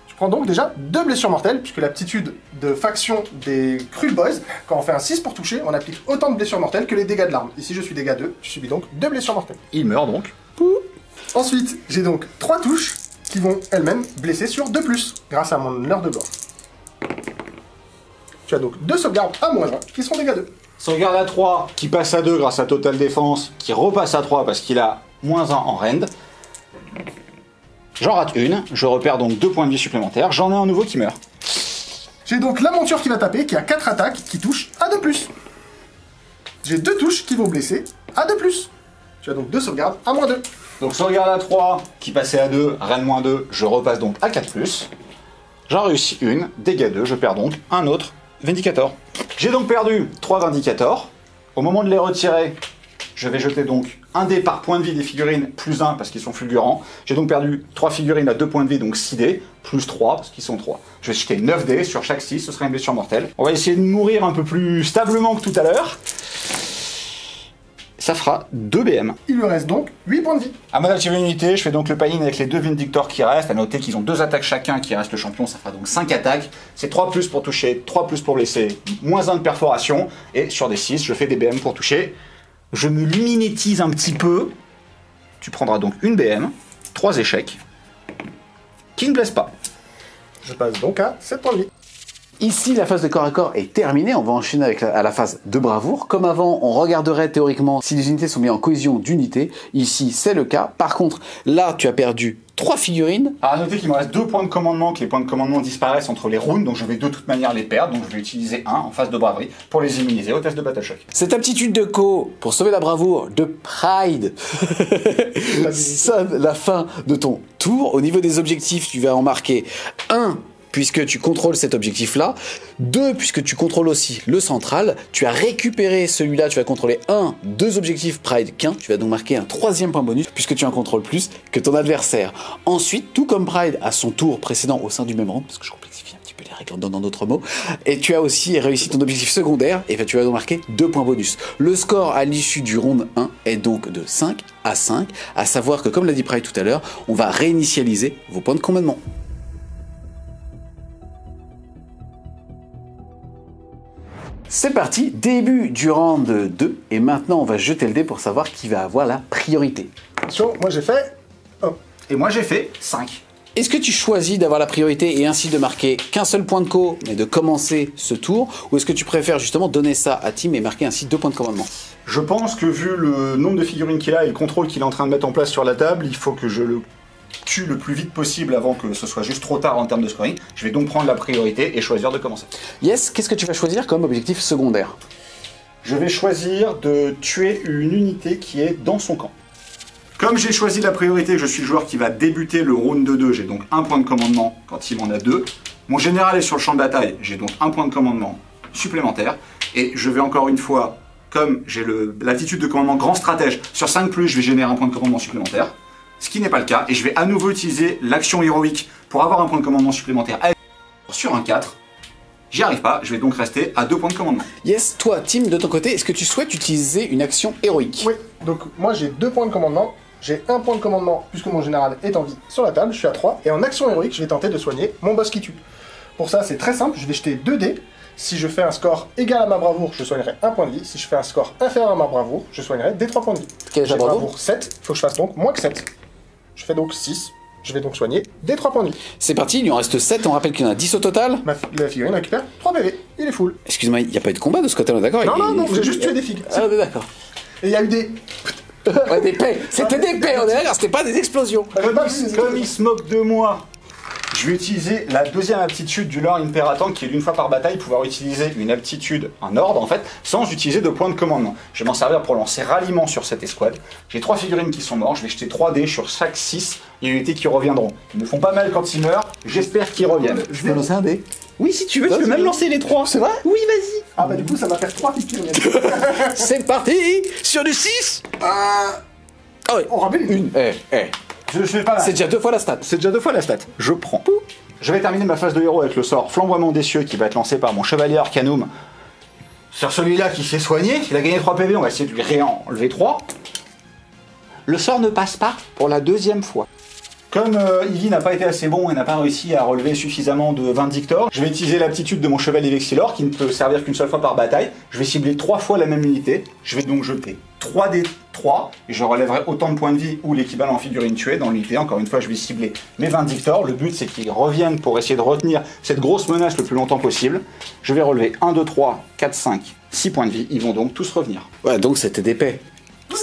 Je prends donc déjà 2 blessures mortelles, puisque l'aptitude de faction des Cruel Boys, quand on fait un 6 pour toucher, on applique autant de blessures mortelles que les dégâts de l'arme. Ici, je suis dégâts 2, je subis donc 2 blessures mortelles. Il meurt donc. Ensuite, j'ai donc 3 touches qui vont elles-mêmes blesser sur 2+, grâce à mon heure de gloire. Tu as donc 2 sauvegardes à -1 qui seront dégâts 2. Sauvegarde à 3 qui passe à 2 grâce à Total Défense, qui repasse à 3 parce qu'il a -1 en rend. J'en rate une, je repère donc 2 points de vie supplémentaires, j'en ai un nouveau qui meurt. J'ai donc la monture qui va taper, qui a 4 attaques, qui touche à 2+. J'ai 2 touches qui vont blesser à 2+. Tu as donc 2 sauvegardes à -2. Donc sauvegarde à 3 qui passait à 2, rend -2, je repasse donc à 4+. J'en réussis une, dégâts 2, je perds donc un autre Vindicator. J'ai donc perdu 3 Vindicators. Au moment de les retirer, je vais jeter donc un dé par point de vie des figurines, +1 parce qu'ils sont fulgurants. J'ai donc perdu 3 figurines à 2 points de vie, donc 6 dés, +3 parce qu'ils sont 3. Je vais jeter 9 dés, sur chaque 6, ce sera une blessure mortelle. On va essayer de mourir un peu plus stablement que tout à l'heure. Ça fera 2 BM. Il lui reste donc 8 points de vie. À mon activer une unité, je fais donc le panier avec les 2 Vindictors qui restent. À noter qu'ils ont 2 attaques chacun qui reste le champion, ça fera donc 5 attaques. C'est 3+ pour toucher, 3+ pour blesser, -1 de perforation. Et sur des 6, je fais des BM pour toucher. Je me mimétise un petit peu. Tu prendras donc une BM, 3 échecs, qui ne blessent pas. Je passe donc à 7 points de vie. Ici, la phase de corps à corps est terminée. On va enchaîner avec à la phase de bravoure. Comme avant, on regarderait théoriquement si les unités sont bien en cohésion d'unité. Ici, c'est le cas. Par contre, là, tu as perdu 3 figurines. Alors à noter qu'il me reste 2 points de commandement, que les points de commandement disparaissent entre les rounds, donc je vais de toute manière les perdre, donc je vais utiliser un en phase de braverie pour les immuniser au test de Battle Shock. Cette aptitude de co pour sauver la bravoure de Pride sonne la fin de ton tour. Au niveau des objectifs, tu vas en marquer 1 puisque tu contrôles cet objectif-là. 2, puisque tu contrôles aussi le central. Tu as récupéré celui-là, tu vas contrôler 2 objectifs Pride qu'un. Tu vas donc marquer un 3e point bonus, puisque tu en contrôles plus que ton adversaire. Ensuite, tout comme Pride à son tour précédent au sein du même round, parce que je complexifie un petit peu les règles en donnant d'autres mots, et tu as aussi réussi ton objectif secondaire, et tu vas donc marquer 2 points bonus. Le score à l'issue du round 1 est donc de 5 à 5, à savoir que, comme l'a dit Pride tout à l'heure, on va réinitialiser vos points de commandement. C'est parti, début du round 2, et maintenant on va jeter le dé pour savoir qui va avoir la priorité. Attention, moi j'ai fait 1. Et moi j'ai fait 5. Est-ce que tu choisis d'avoir la priorité et ainsi de marquer qu'un seul point de co, mais de commencer ce tour, ou est-ce que tu préfères justement donner ça à Tim et marquer ainsi 2 points de commandement? Je pense que vu le nombre de figurines qu'il a et le contrôle qu'il est en train de mettre en place sur la table, il faut que je le tue le plus vite possible avant que ce soit juste trop tard en termes de scoring. Je vais donc prendre la priorité et choisir de commencer. Yes, qu'est-ce que tu vas choisir comme objectif secondaire? Je vais choisir de tuer une unité qui est dans son camp. Comme j'ai choisi la priorité, que je suis le joueur qui va débuter le round de 2, j'ai donc un point de commandement quand il m'en a 2. Mon général est sur le champ de bataille, j'ai donc un point de commandement supplémentaire. Et je vais encore une fois, comme j'ai l'attitude de commandement grand stratège, sur 5+, je vais générer un point de commandement supplémentaire. Ce qui n'est pas le cas, et je vais à nouveau utiliser l'action héroïque pour avoir un point de commandement supplémentaire sur un 4. J'y arrive pas, je vais donc rester à 2 points de commandement. Yes, toi, Tim, de ton côté, est-ce que tu souhaites utiliser une action héroïque? Oui, donc moi j'ai 2 points de commandement. J'ai un point de commandement puisque mon général est en vie sur la table, je suis à 3. Et en action héroïque, je vais tenter de soigner mon boss qui tue. Pour ça, c'est très simple, je vais jeter 2 dés. Si je fais un score égal à ma bravoure, je soignerai 1 point de vie. Si je fais un score inférieur à ma bravoure, je soignerai des 3 points de vie. Quelle est ta J'ai bravoure? 7, il faut que je fasse donc moins que 7. Je fais donc 6. Je vais donc soigner des 3 points de vie. C'est parti, il lui en reste 7, on rappelle qu'il y en a 10 au total. La figurine récupère 3 PV, il est full. Excuse-moi, il n'y a pas eu de combat de ce côté-là, d'accord? Non, j'ai juste tué des figues. Ah, d'accord. Et il y a eu des... Ouais, des paix. C'était des paix, on est d'accord, c'était pas des explosions. Comme il se moque de moi, je vais utiliser la deuxième aptitude du Lord Imperator qui est d'une fois par bataille pouvoir utiliser une aptitude en ordre en fait sans utiliser de point de commandement. Je vais m'en servir pour lancer ralliement sur cette escouade. J'ai 3 figurines qui sont mortes, je vais jeter 3 dés sur chaque 6 unités qui reviendront. Ils me font pas mal quand ils meurent, j'espère qu'ils reviennent. Je vais lancer un dé. Oui si tu veux, tu peux même lancer les 3. C'est vrai? Oui vas-y. Ah bah du coup ça va faire 3 figurines. C'est parti. Sur du 6. Ah oui. On rappelle Une. Je fais pas mal. C'est déjà 2 fois la stat. C'est déjà 2 fois la stat. Je prends. Je vais terminer ma phase de héros avec le sort Flamboiement des cieux qui va être lancé par mon chevalier Arcanum. Sur celui-là qui s'est soigné, il a gagné 3 PV, on va essayer de lui réenlever 3. Le sort ne passe pas pour la deuxième fois. Comme Ivy n'a pas été assez bon et n'a pas réussi à relever suffisamment de Vindictor, je vais utiliser l'aptitude de mon chevalier Vexilor qui ne peut servir qu'une seule fois par bataille. Je vais cibler 3 fois la même unité. Je vais donc jeter 3 des 3 et je relèverai autant de points de vie ou l'équivalent en figurine tuée dans l'unité. Encore une fois, je vais cibler mes Vindictor. Le but c'est qu'ils reviennent pour essayer de retenir cette grosse menace le plus longtemps possible. Je vais relever 1, 2, 3, 4, 5, 6 points de vie. Ils vont donc tous revenir. Ouais, donc c'était des paix. Ah,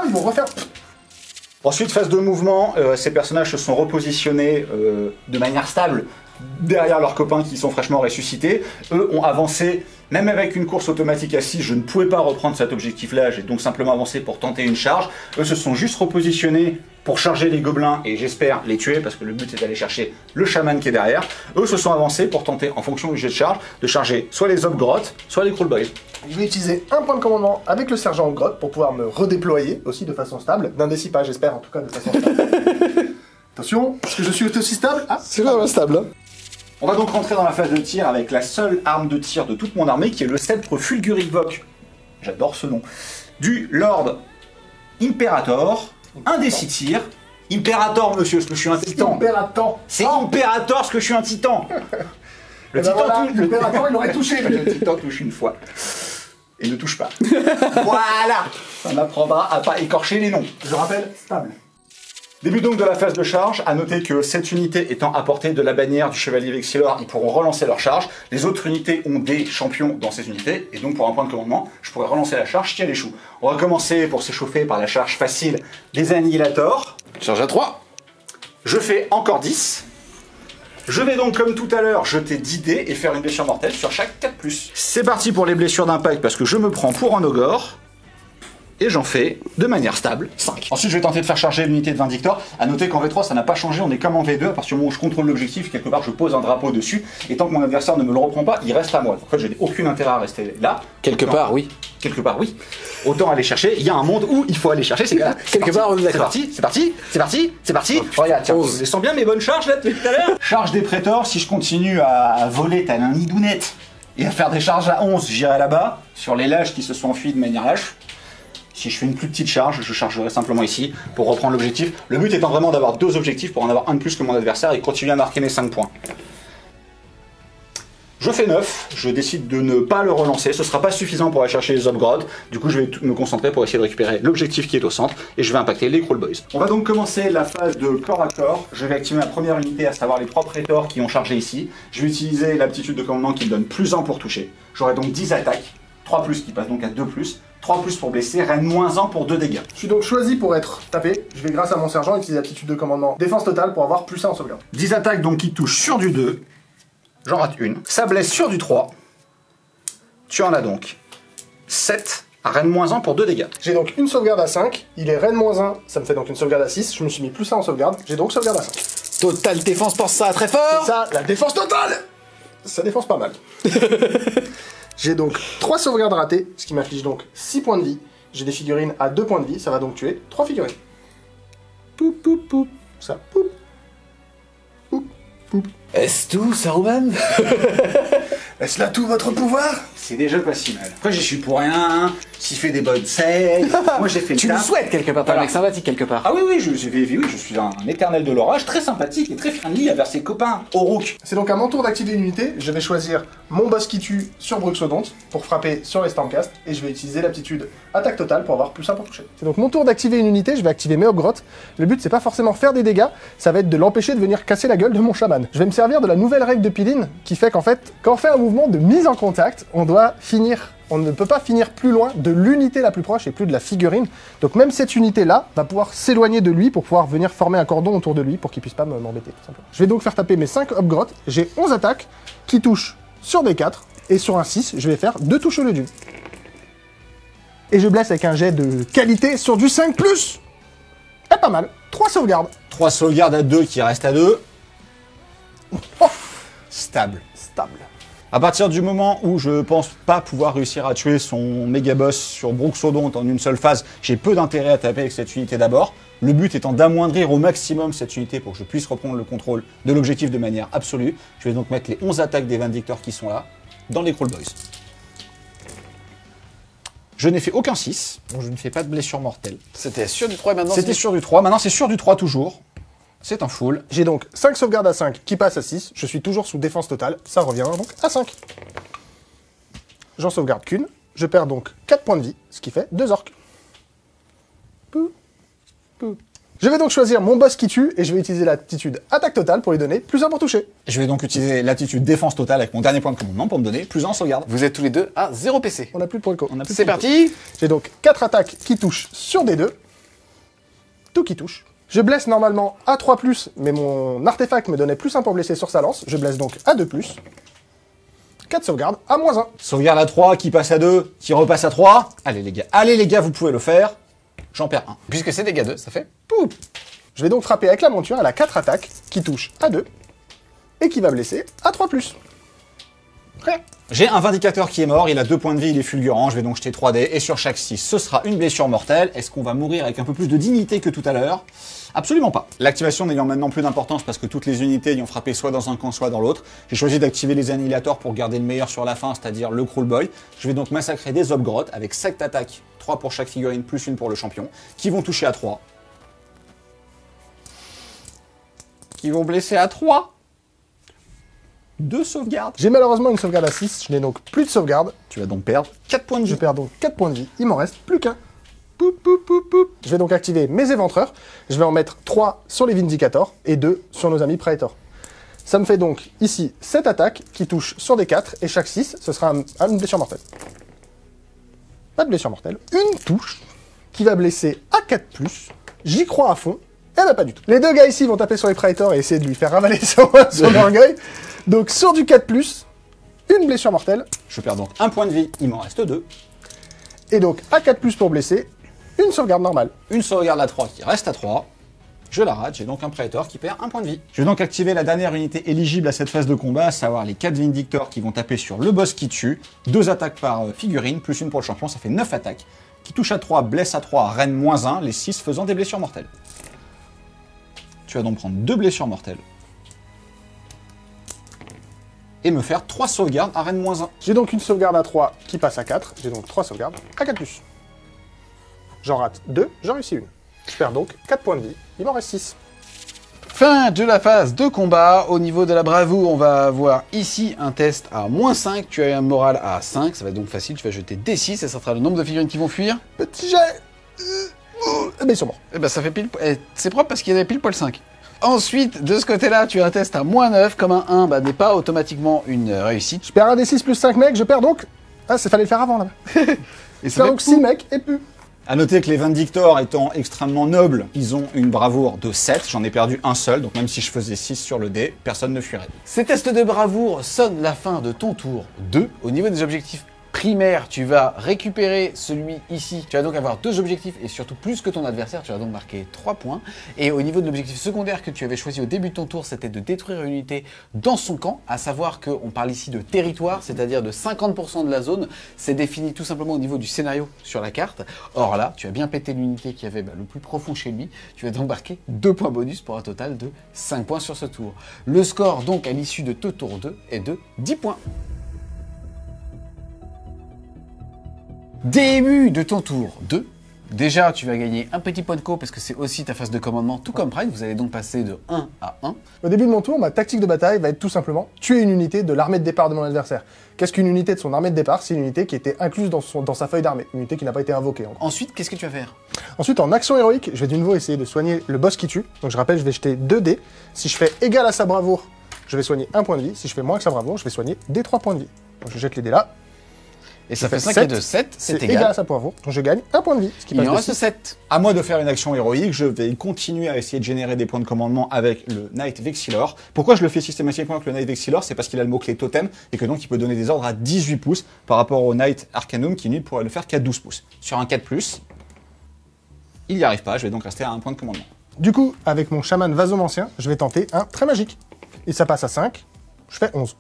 ils vont refaire... Ensuite, phase de mouvement, ces personnages se sont repositionnés de manière stable derrière leurs copains qui sont fraîchement ressuscités. Eux ont avancé, même avec une course automatique à 6, je ne pouvais pas reprendre cet objectif-là, j'ai donc simplement avancé pour tenter une charge. Eux se sont juste repositionnés pour charger les gobelins et j'espère les tuer parce que le but c'est d'aller chercher le chaman qui est derrière. Eux se sont avancés pour tenter, en fonction du jet de charge, de charger soit les Obgrottes, soit les Crawlboys. Je vais utiliser un point de commandement avec le sergent grotte pour pouvoir me redéployer aussi de façon stable. D'un des 6 pas, j'espère en tout cas de façon stable. Attention, est-ce que je suis aussi stable? Ah, C'est vraiment stable. Hein. On va donc rentrer dans la phase de tir avec la seule arme de tir de toute mon armée qui est le sceptre Fulguric Voc. J'adore ce nom. Du Lord Imperator. Un des 6 tirs. Imperator, monsieur, parce que je suis un titan. Imperator. C'est Imperator, parce que je suis un titan. Le titan voilà, touche. l'Imperator, il l'aurait touché. Le titan touche une fois. Et ne touche pas. Voilà. Ça m'apprendra à pas écorcher les noms. Je rappelle, stable. Début donc de la phase de charge, à noter que cette unité étant à portée de la bannière du chevalier Vexilor, ils pourront relancer leur charge. Les autres unités ont des champions dans ces unités, et donc pour un point de commandement, je pourrais relancer la charge si elle échoue. On va commencer pour s'échauffer par la charge facile des Annihilators. Charge à 3. Je fais encore 10. Je vais donc, comme tout à l'heure, jeter 10 dés et faire une blessure mortelle sur chaque 4+. C'est parti pour les blessures d'impact, parce que je me prends pour un ogre. Et j'en fais, de manière stable, 5. Ensuite, je vais tenter de faire charger l'unité de Vindictor. A noter qu'en V3, ça n'a pas changé, on est comme en V2. À partir du moment où je contrôle l'objectif, quelque part, je pose un drapeau dessus. Et tant que mon adversaire ne me le reprend pas, il reste à moi. En fait, je n'ai aucun intérêt à rester là. Quelque part, oui. Quelque part, oui. Autant aller chercher. Il y a un monde où il faut aller chercher ces gars-là. Quelque part, on est d'accord. C'est parti. Regarde, tiens, je les sens bien mes bonnes charges là depuis tout à l'heure. Charge des prétors, si je continue à voler tel un idounette et à faire des charges à 11, j'irai là-bas, sur les lâches qui se sont enfuis de manière lâche. Si je fais une plus petite charge, je chargerai simplement ici pour reprendre l'objectif. Le but étant vraiment d'avoir 2 objectifs pour en avoir un de plus que mon adversaire et continuer à marquer mes 5 points. Je fais 9, je décide de ne pas le relancer, ce sera pas suffisant pour aller chercher les Obgrottes, du coup je vais me concentrer pour essayer de récupérer l'objectif qui est au centre et je vais impacter les Crawlboys. On va donc commencer la phase de corps à corps, je vais activer ma première unité, à savoir les 3 prétors qui ont chargé ici. Je vais utiliser l'aptitude de commandement qui me donne +1 pour toucher. J'aurai donc 10 attaques, 3+, qui passe donc à 2+, 3+ pour blesser, reine -1 pour 2 dégâts. Je suis donc choisi pour être tapé. Je vais, grâce à mon sergent, utiliser l'aptitude de commandement défense totale pour avoir +1 en sauvegarde. 10 attaques donc qui touchent sur du 2. J'en rate une. Ça blesse sur du 3. Tu en as donc 7 à reine -1 pour 2 dégâts. J'ai donc une sauvegarde à 5. Il est reine +1. Ça me fait donc une sauvegarde à 6. Je me suis mis +1 en sauvegarde. J'ai donc sauvegarde à 5. Total défense pour ça, très fort. C'est ça, la défense totale. Ça défense pas mal. J'ai donc 3 sauvegardes ratées, ce qui m'afflige donc 6 points de vie. J'ai des figurines à 2 points de vie, ça va donc tuer 3 figurines. Poup, poup, poup. Ça, poup. Poup, poup. Est-ce tout, Saruman? Est-ce là tout votre pouvoir? C'est déjà pas si mal. Après, j'y suis pour rien, s'il fait des bonnes scènes, moi j'ai fait le Tu le taf. souhaites quelque part, t'es un Voilà. mec sympathique quelque part. Ah oui, je suis un éternel de l'orage, très sympathique et très friendly envers ses copains. Oruk. C'est donc à mon tour d'activer une unité, je vais choisir mon boss qui tue sur Bruxodonte pour frapper sur les Stormcast, et je vais utiliser l'aptitude attaque totale pour avoir plus 1 pour toucher. C'est donc mon tour d'activer une unité, je vais activer Meobgrot. Le but c'est pas forcément faire des dégâts, ça va être de l'empêcher de venir casser la gueule de mon chaman. Je vais me servir de la nouvelle règle de Piline qui fait qu'en fait, quand on fait un mouvement de mise en contact, on ne peut pas finir plus loin de l'unité la plus proche et plus de la figurine. Donc même cette unité-là va pouvoir s'éloigner de lui pour pouvoir venir former un cordon autour de lui pour qu'il puisse pas m'embêter, tout simplement. Je vais donc faire taper mes 5 Upgrot. J'ai 11 attaques qui touchent sur des 4 et sur un 6, je vais faire 2 touches au lieu d'une. Et je blesse avec un jet de qualité sur du 5+. Et pas mal. 3 sauvegardes. 3 sauvegardes à 2 qui restent à 2. Oh, Stable. stable. À partir du moment où je pense pas pouvoir réussir à tuer son méga boss sur Bruxodonte en une seule phase, j'ai peu d'intérêt à taper avec cette unité d'abord. Le but étant d'amoindrir au maximum cette unité pour que je puisse reprendre le contrôle de l'objectif de manière absolue. Je vais donc mettre les 11 attaques des Vindictors qui sont là dans les Crawl Boys. Je n'ai fait aucun 6, donc je ne fais pas de blessure mortelle. C'était sûr du 3 et maintenant C'était sur du 3, maintenant c'est sur du 3 toujours. C'est un full. J'ai donc 5 sauvegardes à 5 qui passent à 6. Je suis toujours sous défense totale. Ça revient donc à 5. J'en sauvegarde qu'une. Je perds donc 4 points de vie, ce qui fait 2 orques. Pou, pou. Je vais donc choisir mon boss qui tue et je vais utiliser l'attitude attaque totale pour lui donner plus 1 pour toucher. Je vais donc utiliser l'attitude défense totale avec mon dernier point de commandement pour me donner plus 1 en sauvegarde. Vous êtes tous les deux à 0 PC. On n'a plus de point de co. On a plus C'est de parti. J'ai donc 4 attaques qui touchent sur des 2. Tout qui touche. Je blesse normalement à 3+, mais mon artefact me donnait plus 1 pour blesser sur sa lance. Je blesse donc à 2+. 4 sauvegardes à -1. Sauvegarde à 3, qui passe à 2, qui repasse à 3. Allez les gars, vous pouvez le faire. J'en perds 1. Puisque c'est dégâts 2, ça fait poup. Je vais donc frapper avec la monture, elle a 4 attaques qui touchent à 2 et qui va blesser à 3+. Prêt. J'ai un Vindicateur qui est mort, il a 2 points de vie, il est fulgurant, je vais donc jeter 3 dés, et sur chaque 6, ce sera une blessure mortelle. Est-ce qu'on va mourir avec un peu plus de dignité que tout à l'heure? Absolument pas. L'activation n'ayant maintenant plus d'importance parce que toutes les unités ayant frappé soit dans un camp, soit dans l'autre, j'ai choisi d'activer les annihilators pour garder le meilleur sur la fin, c'est-à-dire le Crawl Boy. Je vais donc massacrer des Upgrot avec 7 attaques, 3 pour chaque figurine, plus 1 pour le champion, qui vont toucher à 3. Qui vont blesser à 3. 2 sauvegardes. J'ai malheureusement une sauvegarde à 6, je n'ai donc plus de sauvegarde. Tu vas donc perdre 4 points de vie. Je perds donc 4 points de vie, il m'en reste plus qu'un. Poup, poup, poup, poup. Je vais donc activer mes éventreurs. Je vais en mettre 3 sur les Vindicators et 2 sur nos amis Praetor. Ça me fait donc ici 7 attaques qui touchent sur des 4 et chaque 6, ce sera une blessure mortelle. Pas de blessure mortelle. Une touche qui va blesser à 4+. J'y crois à fond. Eh ben pas du tout. Les deux gars ici vont taper sur les Praetors et essayer de lui faire ravaler son orgueil. Donc sur du 4+, une blessure mortelle. Je perds donc 1 point de vie, il m'en reste 2. Et donc à 4+, pour blesser, une sauvegarde normale. Une sauvegarde à 3 qui reste à 3. Je la rate, j'ai donc un Praetor qui perd 1 point de vie. Je vais donc activer la dernière unité éligible à cette phase de combat, à savoir les 4 Vindictors qui vont taper sur le boss qui tue. 2 attaques par figurine, plus 1 pour le champion, ça fait 9 attaques. Qui touche à 3, blesse à 3, reine -1, les 6 faisant des blessures mortelles. Tu vas donc prendre 2 blessures mortelles. Et me faire 3 sauvegardes à reine -1. J'ai donc une sauvegarde à 3 qui passe à 4. J'ai donc 3 sauvegardes à 4+. J'en rate 2, j'en réussis une. Je perds donc 4 points de vie, il m'en reste 6. Fin de la phase de combat. Au niveau de la bravoure, on va avoir ici un test à -5. Tu as un moral à 5, ça va être donc facile. Tu vas jeter D6 et ça sera le nombre de figurines qui vont fuir. Petit jet. Mais sûrement. Et ben ça fait pile. C'est propre parce qu'il y avait pile poil 5. Ensuite, de ce côté-là, tu as un test à -9. Comme un 1 n'est pas automatiquement une réussite. Je perds un des 6 plus 5 mecs, je perds donc... Ah, c'est fallait le faire avant là-bas. Et Je perds donc 6 mecs et plus. A noter que les Vindictors étant extrêmement nobles, ils ont une bravoure de 7. J'en ai perdu un seul, donc même si je faisais 6 sur le dé, personne ne fuirait. Ces tests de bravoure sonnent la fin de ton tour 2. Au niveau des objectifs primaires, tu vas récupérer celui ici. Tu vas donc avoir 2 objectifs et surtout plus que ton adversaire. Tu vas donc marquer 3 points. Et au niveau de l'objectif secondaire que tu avais choisi au début de ton tour, c'était de détruire une unité dans son camp. À savoir qu'on parle ici de territoire, c'est-à-dire de 50% de la zone. C'est défini tout simplement au niveau du scénario sur la carte. Or là, tu as bien pété l'unité qui avait le plus profond chez lui. Tu vas donc marquer 2 points bonus pour un total de 5 points sur ce tour. Le score donc à l'issue de ce tour 2 est de 10 points. Début de ton tour 2. Déjà, tu vas gagner un petit point de co parce que c'est aussi ta phase de commandement, tout comme Pride. Vous allez donc passer de 1 à 1. Au début de mon tour, ma tactique de bataille va être tout simplement tuer une unité de l'armée de départ de mon adversaire. Qu'est-ce qu'une unité de son armée de départ? C'est une unité qui était incluse dans sa feuille d'armée, une unité qui n'a pas été invoquée. Ensuite, qu'est-ce que tu vas faire? Ensuite, en action héroïque, je vais de nouveau essayer de soigner le boss qui tue. Donc je rappelle, je vais jeter 2 dés. Si je fais égal à sa bravoure, je vais soigner 1 point de vie. Si je fais moins que sa bravoure, je vais soigner des 3 points de vie. Donc je jette les dés là. Et ça fait 5 et 2, 7, c'est égal à sa bravoure. Donc je gagne 1 point de vie. Ce qui Il passe en de reste 6. 7. À moi de faire une action héroïque, je vais continuer à essayer de générer des points de commandement avec le Knight Vexillor. Pourquoi je le fais systématiquement avec le Knight Vexillor? C'est parce qu'il a le mot-clé totem et que donc il peut donner des ordres à 18 pouces par rapport au Knight Arcanum qui lui pourrait le faire qu'à 12 pouces. Sur un 4+, il n'y arrive pas, je vais donc rester à un point de commandement. Du coup, avec mon chaman vasomancien, je vais tenter un très magique. Et ça passe à 5, je fais 11.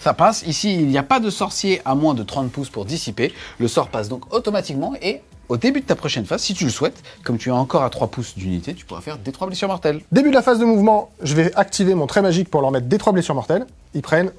Ça passe. Ici, il n'y a pas de sorcier à moins de 30 pouces pour dissiper. Le sort passe donc automatiquement et au début de ta prochaine phase, si tu le souhaites, comme tu es encore à 3 pouces d'unité, tu pourras faire des 3 blessures mortelles. Début de la phase de mouvement, je vais activer mon très magique pour leur mettre des 3 blessures mortelles. Ils prennent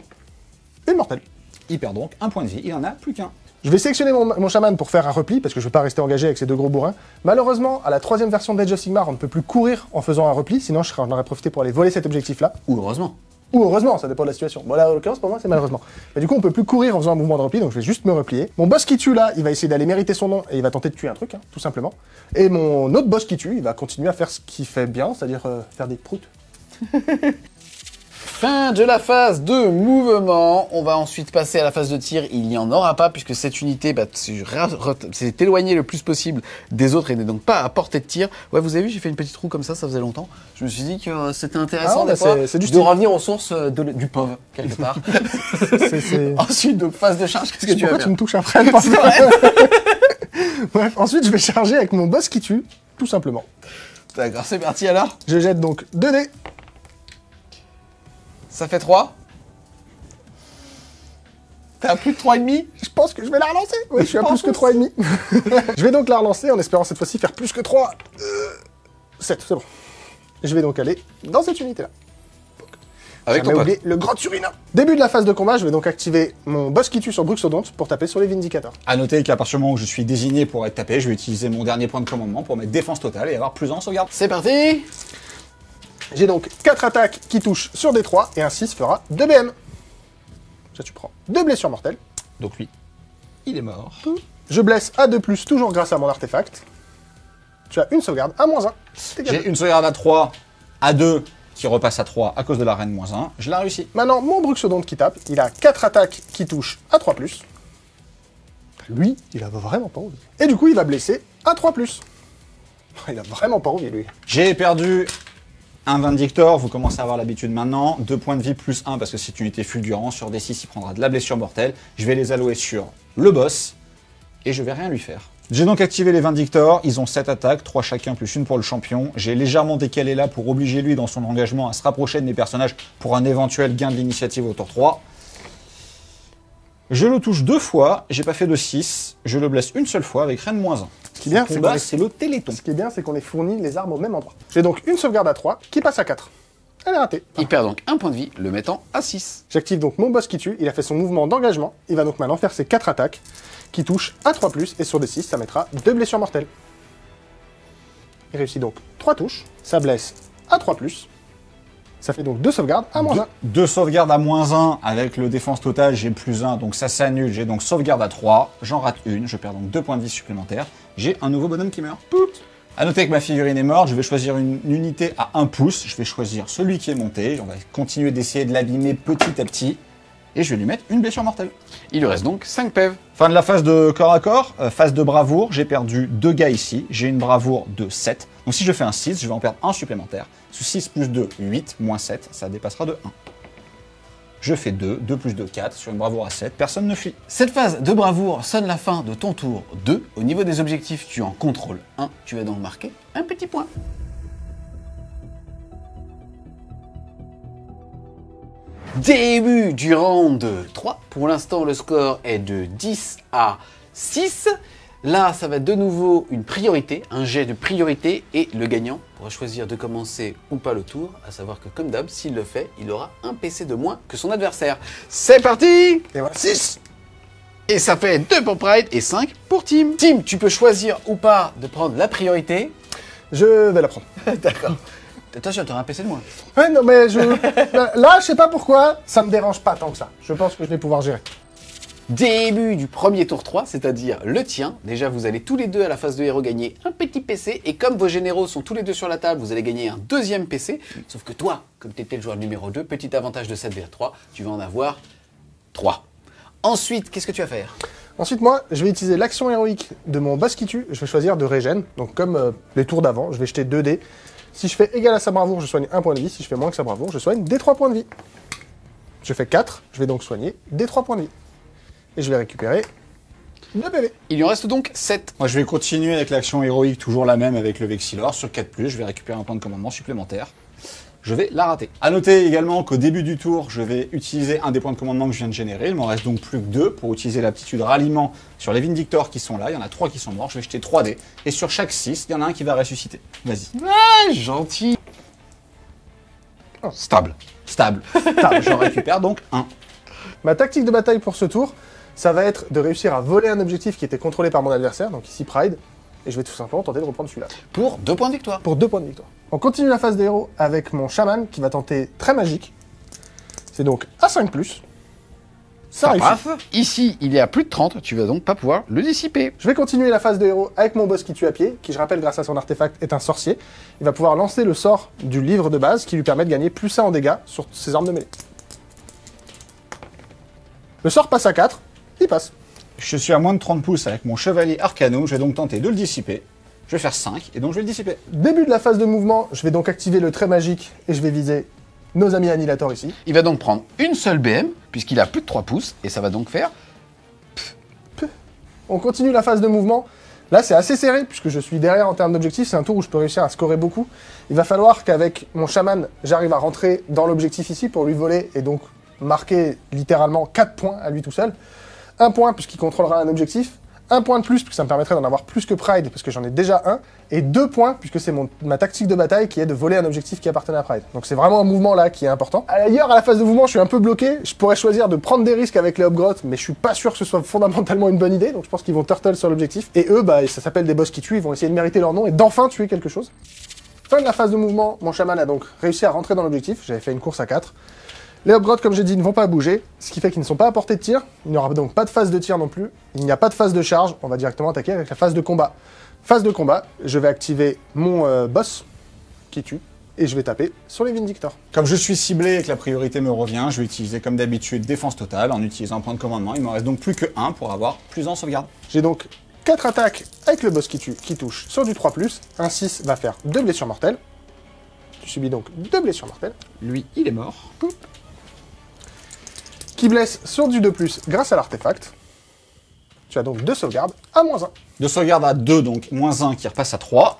une mortelle. Il perd donc un point de vie, il en a plus qu'un. Je vais sélectionner mon chaman pour faire un repli, parce que je ne vais pas rester engagé avec ces 2 gros bourrins. Malheureusement, à la 3e version d'Age of Sigmar, on ne peut plus courir en faisant un repli, sinon j'en aurais profité pour aller voler cet objectif-là. Ou heureusement. Ou heureusement, ça dépend de la situation. Bon là, en l'occurrence, pour moi, c'est malheureusement. Mais du coup, on peut plus courir en faisant un mouvement de repli, donc je vais juste me replier. Mon boss qui tue là, il va essayer d'aller mériter son nom, et il va tenter de tuer un truc, hein, tout simplement. Et mon autre boss qui tue, il va continuer à faire ce qu'il fait bien, c'est-à-dire faire des proutes. Fin de la phase de mouvement. On va ensuite passer à la phase de tir. Il n'y en aura pas puisque cette unité s'est éloignée le plus possible des autres et n'est donc pas à portée de tir. Ouais, vous avez vu, j'ai fait une petite roue comme ça faisait longtemps. Je me suis dit que c'était intéressant Ah, des fois, c'est du de style. revenir aux sources du pauvre, quelque part. Ensuite, donc phase de charge, qu'est-ce que tu vas Pourquoi faire? tu me touches après? Bref, ensuite, je vais charger avec mon boss qui tue, tout simplement. D'accord, c'est parti alors. Je jette donc 2 dés. Ça fait 3. T'es à plus de 3,5. Je pense que je vais la relancer. Oui, je suis à plus que 3,5. Je vais donc la relancer en espérant cette fois-ci faire plus que 3. 7, c'est bon. Je vais donc aller dans cette unité-là. Avec ton J'avais pote. oublié le grand Turina. Début de la phase de combat, je vais donc activer mon boss qui tue sur Bruxodonte pour taper sur les Vindicateurs. A noter qu'à partir du moment où je suis désigné pour être tapé, je vais utiliser mon dernier point de commandement pour mettre défense totale et avoir plus 1 en sauvegarde. C'est parti. J'ai donc 4 attaques qui touchent sur D3 et un 6 fera 2 BM. Ça, tu prends 2 blessures mortelles. Donc lui, il est mort. Je blesse à 2+, toujours grâce à mon artefact. Tu as une sauvegarde à -1. J'ai une sauvegarde à 3, à 2, qui repasse à 3 à cause de la reine -1. Je l'ai réussi. Maintenant, mon Bruxodonte qui tape, il a 4 attaques qui touchent à 3+. Lui, il a vraiment pas envie. Et du coup, il va blesser à 3+. Il a vraiment pas envie, lui. J'ai perdu un Vindictor, vous commencez à avoir l'habitude maintenant. 2 points de vie plus 1 parce que c'est une unité fulgurant. Sur D6, il prendra de la blessure mortelle. Je vais les allouer sur le boss et je vais rien lui faire. J'ai donc activé les Vindictors, ils ont 7 attaques, 3 chacun plus une pour le champion. J'ai légèrement décalé là pour obliger lui dans son engagement à se rapprocher de mes personnages pour un éventuel gain de l'initiative au tour 3. Je le touche 2 fois, j'ai pas fait de 6, je le blesse une seule fois avec reine -1. Ce qui est bien, Combat, c'est le Téléthon. Ce qui est bien, c'est qu'on ait fourni les armes au même endroit. J'ai donc une sauvegarde à 3 qui passe à 4. Elle est ratée. Il perd donc un point de vie, le mettant à 6. J'active donc mon boss qui tue, il a fait son mouvement d'engagement. Il va donc maintenant faire ses 4 attaques qui touchent à 3+, et sur des 6, ça mettra 2 blessures mortelles. Il réussit donc 3 touches, ça blesse à 3+. Ça fait donc 2 sauvegardes à -1. 2 sauvegardes à -1 avec le défense totale, j'ai +1, donc ça s'annule. J'ai donc sauvegarde à 3, j'en rate une, je perds donc 2 points de vie supplémentaires. J'ai un nouveau bonhomme qui meurt. A noter que ma figurine est morte, je vais choisir une unité à 1 pouce, je vais choisir celui qui est monté, on va continuer d'essayer de l'abîmer petit à petit, et je vais lui mettre une blessure mortelle. Il lui reste donc 5 PEV. Fin de la phase de corps à corps, phase de bravoure, j'ai perdu 2 gars ici, j'ai une bravoure de 7. Donc si je fais un 6, je vais en perdre un supplémentaire. 6 plus 2, 8, moins 7, ça dépassera de 1. Je fais 2, 2 plus 2, 4, sur une bravoure à 7, personne ne fuit. Cette phase de bravoure sonne la fin de ton tour 2. Au niveau des objectifs, tu en contrôles 1. Tu vas donc marquer un petit point. Début du round 3. Pour l'instant, le score est de 10 à 6. Là, ça va être de nouveau une priorité, un jet de priorité, et le gagnant pourra choisir de commencer ou pas le tour, à savoir que comme d'hab, s'il le fait, il aura un PC de moins que son adversaire. C'est parti! Et voilà, 6. Et ça fait 2 pour Pride et 5 pour Tim. Tim, tu peux choisir ou pas de prendre la priorité. Je vais la prendre. D'accord. Attention, t'auras un PC de moins. Ouais, non, mais là, je sais pas pourquoi, ça me dérange pas tant que ça. Je pense que je vais pouvoir gérer. Début du premier tour 3, c'est-à-dire le tien. Déjà, vous allez tous les deux à la phase de héros gagner un petit PC. Et comme vos généraux sont tous les deux sur la table, vous allez gagner un deuxième PC. Sauf que toi, comme tu étais le joueur numéro 2, petit avantage de 7 vers 3, tu vas en avoir 3. Ensuite, qu'est-ce que tu vas faire? Ensuite, moi, je vais utiliser l'action héroïque de mon boss qui tue. Je vais choisir de régène. Donc, comme les tours d'avant, je vais jeter 2 dés. Si je fais égal à sa bravoure, je soigne 1 point de vie. Si je fais moins que sa bravoure, je soigne des 3 points de vie. Je fais 4, je vais donc soigner des 3 points de vie. Et je vais récupérer 2 PV. Il lui en reste donc 7. Moi, je vais continuer avec l'action héroïque, toujours la même avec le Vexilor. Sur 4+, je vais récupérer un point de commandement supplémentaire. Je vais la rater. A noter également qu'au début du tour, je vais utiliser un des points de commandement que je viens de générer. Il m'en reste donc plus que 2 pour utiliser l'aptitude ralliement sur les Vindictors qui sont là. Il y en a 3 qui sont morts. Je vais jeter 3 dés. Et sur chaque 6, il y en a un qui va ressusciter. Vas-y. Ah, gentil. Oh. Stable. Stable. J'en récupère donc 1. Ma tactique de bataille pour ce tour, ça va être de réussir à voler un objectif qui était contrôlé par mon adversaire, donc ici Pride. Et je vais tout simplement tenter de reprendre celui-là. Pour 2 points de victoire. Pour 2 points de victoire. On continue la phase des héros avec mon chaman qui va tenter très magique. C'est donc à 5+. Ça réussit. Paf. Ici, il est à plus de 30, tu vas donc pas pouvoir le dissiper. Je vais continuer la phase de héros avec mon boss qui tue à pied, qui je rappelle grâce à son artefact est un sorcier. Il va pouvoir lancer le sort du livre de base qui lui permet de gagner +1 en dégâts sur ses armes de mêlée. Le sort passe à 4, il passe. Je suis à moins de 30 pouces avec mon chevalier Arcanum. Je vais donc tenter de le dissiper. Je vais faire 5 et donc je vais le dissiper. Début de la phase de mouvement, je vais donc activer le trait magique et je vais viser nos amis Annihilator ici. Il va donc prendre une seule BM, puisqu'il a plus de 3 pouces, et ça va donc faire... On continue la phase de mouvement. Là, c'est assez serré, puisque je suis derrière en termes d'objectifs. C'est un tour où je peux réussir à scorer beaucoup. Il va falloir qu'avec mon chaman, j'arrive à rentrer dans l'objectif ici pour lui voler et donc marquer littéralement 4 points à lui tout seul. 1 point, puisqu'il contrôlera un objectif. 1 point de plus, puisque ça me permettrait d'en avoir plus que Pride, parce que j'en ai déjà 1. Et 2 points, puisque c'est ma tactique de bataille qui est de voler un objectif qui appartenait à Pride. Donc c'est vraiment un mouvement là qui est important. D'ailleurs, à la phase de mouvement, je suis un peu bloqué. Je pourrais choisir de prendre des risques avec les Hobgrottes, mais je suis pas sûr que ce soit fondamentalement une bonne idée. Donc je pense qu'ils vont turtle sur l'objectif. Et eux, bah, ça s'appelle des boss qui tuent. Ils vont essayer de mériter leur nom et d'enfin tuer quelque chose. Fin de la phase de mouvement, mon chaman a donc réussi à rentrer dans l'objectif. J'avais fait une course à 4. Les Hobgrottes, comme j'ai dit, ne vont pas bouger, ce qui fait qu'ils ne sont pas à portée de tir. Il n'y aura donc pas de phase de tir non plus. Il n'y a pas de phase de charge. On va directement attaquer avec la phase de combat. Phase de combat, je vais activer mon boss qui tue et je vais taper sur les Vindictors. Comme je suis ciblé et que la priorité me revient, je vais utiliser comme d'habitude défense totale en utilisant un point de commandement. Il me reste donc plus que 1 pour avoir plus en sauvegarde. J'ai donc 4 attaques avec le boss qui tue, qui touche sur du 3+. Un 6 va faire 2 blessures mortelles. Tu subis donc 2 blessures mortelles. Lui, il est mort. Poup. Qui blesse sur du 2+, grâce à l'artefact. Tu as donc 2 sauvegardes à -1. De sauvegarde à 2, donc -1 qui repasse à 3.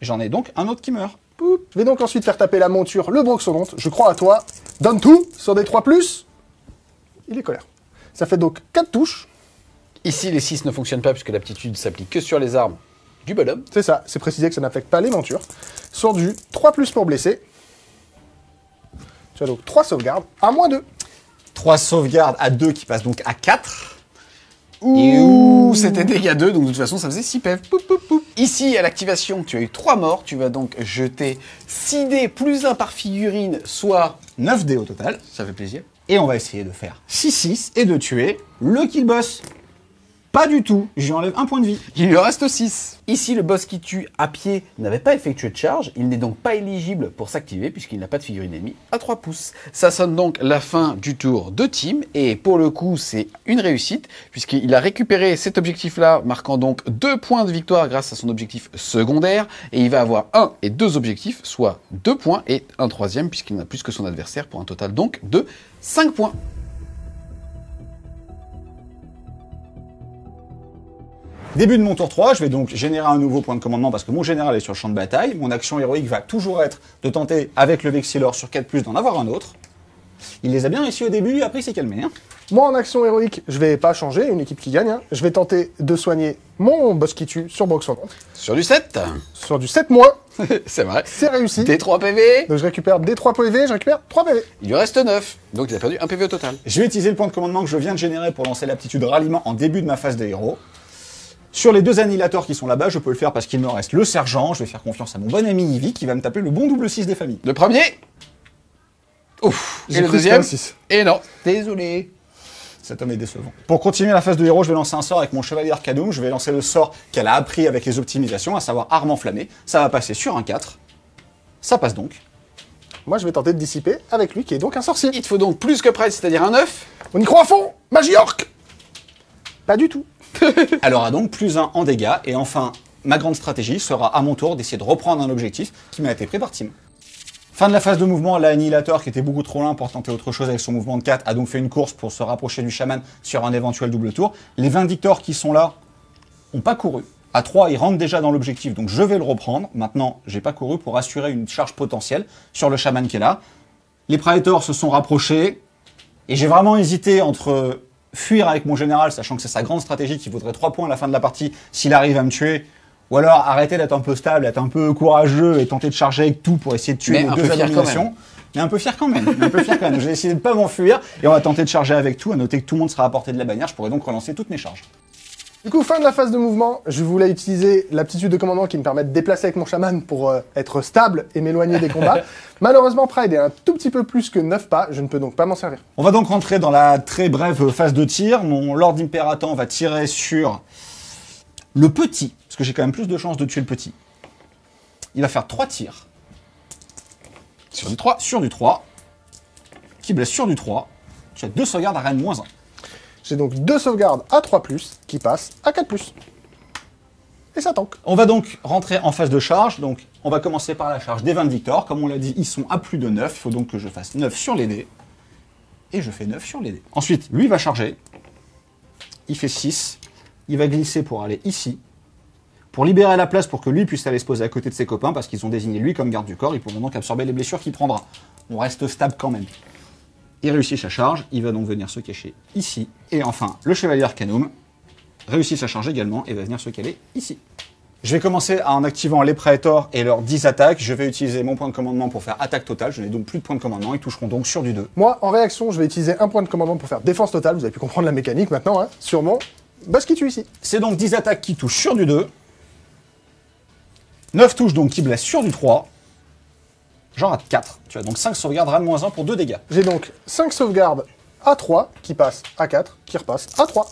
J'en ai donc un autre qui meurt. Poup. Je vais donc ensuite faire taper la monture, le Broxodonte. Je crois à toi. Donne tout sur des 3+. Il est colère. Ça fait donc 4 touches. Ici, les 6 ne fonctionnent pas, puisque l'aptitude s'applique que sur les armes du bonhomme. C'est ça, c'est précisé que ça n'affecte pas les montures. Sur du 3+ pour blesser. Tu as donc 3 sauvegardes à -2. 3 sauvegardes à 2 qui passent donc à 4. Ouh, c'était dégâts 2, donc de toute façon, ça faisait 6 PV. Poup, poup, poup. Ici, à l'activation, tu as eu 3 morts. Tu vas donc jeter 6 dés plus 1 par figurine, soit 9 dés au total. ça fait plaisir. Et on va essayer de faire 6-6 et de tuer le kill boss. Pas du tout, j'y enlève un point de vie. Il lui reste 6. Ici, le boss qui tue à pied n'avait pas effectué de charge. Il n'est donc pas éligible pour s'activer puisqu'il n'a pas de figurine ennemie à 3 pouces. Ça sonne donc la fin du tour de Tim. Et pour le coup, c'est une réussite puisqu'il a récupéré cet objectif-là, marquant donc 2 points de victoire grâce à son objectif secondaire. Et il va avoir 1 et 2 objectifs, soit 2 points et un troisième puisqu'il n'a plus que son adversaire pour un total donc de 5 points. Début de mon tour 3, je vais donc générer un nouveau point de commandement parce que mon général est sur le champ de bataille. Mon action héroïque va toujours être de tenter avec le Vexilor sur 4+, d'en avoir un autre. Il les a bien réussi au début, après il s'est calmé. Hein. Moi, en action héroïque, je vais pas changer, une équipe qui gagne. Hein. Je vais tenter de soigner mon boss qui tue sur Broxondonte. Sur du 7. Sur du 7-, C'est vrai. c'est réussi. Des 3 PV. Donc je récupère des 3 PV, je récupère 3 PV. Il lui reste 9. Donc il a perdu 1 PV au total. Je vais utiliser le point de commandement que je viens de générer pour lancer l'aptitude ralliement en début de ma phase de héros. Sur les 2 annihilateurs qui sont là-bas, je peux le faire parce qu'il me reste le sergent. Je vais faire confiance à mon bon ami Ivy qui va me taper le bon double 6 des familles. Le premier. Ouf. Et J'ai le pris deuxième. 6. Et non. Désolé. Cet homme est décevant. Pour continuer la phase de héros, je vais lancer un sort avec mon chevalier Arcanum. Je vais lancer le sort qu'elle a appris avec les optimisations, à savoir arme enflammée. Ça va passer sur un 4. Ça passe donc. Moi, je vais tenter de dissiper avec lui, qui est donc un sorcier. Il te faut donc plus que près, c'est-à-dire un 9. On y croit à fond. Magie orc. Pas du tout. Elle aura donc plus 1 en dégâts. Et enfin, ma grande stratégie sera à mon tour d'essayer de reprendre un objectif qui m'a été pris par Tim. Fin de la phase de mouvement, l'annihilateur qui était beaucoup trop loin pour tenter autre chose avec son mouvement de 4 a donc fait une course pour se rapprocher du chaman sur un éventuel double tour. Les Vindictors qui sont là n'ont pas couru. À 3, ils rentrent déjà dans l'objectif, donc je vais le reprendre. Maintenant, j'ai pas couru pour assurer une charge potentielle sur le chaman qui est là. Les Praetors se sont rapprochés et j'ai vraiment hésité entre fuir avec mon général, sachant que c'est sa grande stratégie qui vaudrait 3 points à la fin de la partie s'il arrive à me tuer. Ou alors arrêter d'être un peu stable, être un peu courageux et tenter de charger avec tout pour essayer de tuer les 2 abominations. Mais un peu fier quand même. Je vais essayer de ne pas m'enfuir et on va tenter de charger avec tout. À noter que tout le monde sera à portée de la bannière. Je pourrai donc relancer toutes mes charges. Du coup, fin de la phase de mouvement, je voulais utiliser l'aptitude de commandement qui me permet de déplacer avec mon chaman pour être stable et m'éloigner des combats. Malheureusement, Pride est un tout petit peu plus que 9 pas, je ne peux donc pas m'en servir. On va donc rentrer dans la très brève phase de tir. Mon Lord Imperator va tirer sur le petit, parce que j'ai quand même plus de chances de tuer le petit. Il va faire 3 tirs. Sur du 3. Sur du 3. Qui blesse sur du 3. Tu as 2 sauvegardes à Rennes -1. J'ai donc 2 sauvegardes à 3+, qui passent à 4+. Et ça tank. On va donc rentrer en phase de charge. Donc, on va commencer par la charge des Vindictors. Comme on l'a dit, ils sont à plus de 9. Il faut donc que je fasse 9 sur les dés. Et je fais 9 sur les dés. Ensuite, lui va charger. Il fait 6. Il va glisser pour aller ici. Pour libérer la place pour que lui puisse aller se poser à côté de ses copains, parce qu'ils ont désigné lui comme garde du corps. Ils pourront donc absorber les blessures qu'il prendra. On reste stable quand même. Il réussit sa charge. Il va donc venir se cacher ici. Et enfin, le Chevalier Arcanum réussit sa charge également et va venir se caler ici. Je vais commencer en activant les Praetors et leurs 10 attaques. Je vais utiliser mon point de commandement pour faire attaque totale. Je n'ai donc plus de point de commandement. Ils toucheront donc sur du 2. Moi, en réaction, je vais utiliser un point de commandement pour faire défense totale. Vous avez pu comprendre la mécanique maintenant, hein, sur mon boss qui tue ici. C'est donc 10 attaques qui touchent sur du 2. 9 touches donc qui blessent sur du 3. J'en rate 4. Tu as donc 5 sauvegardes Rennes -1 pour 2 dégâts. J'ai donc 5 sauvegardes à 3 qui passent à 4, qui repassent à 3.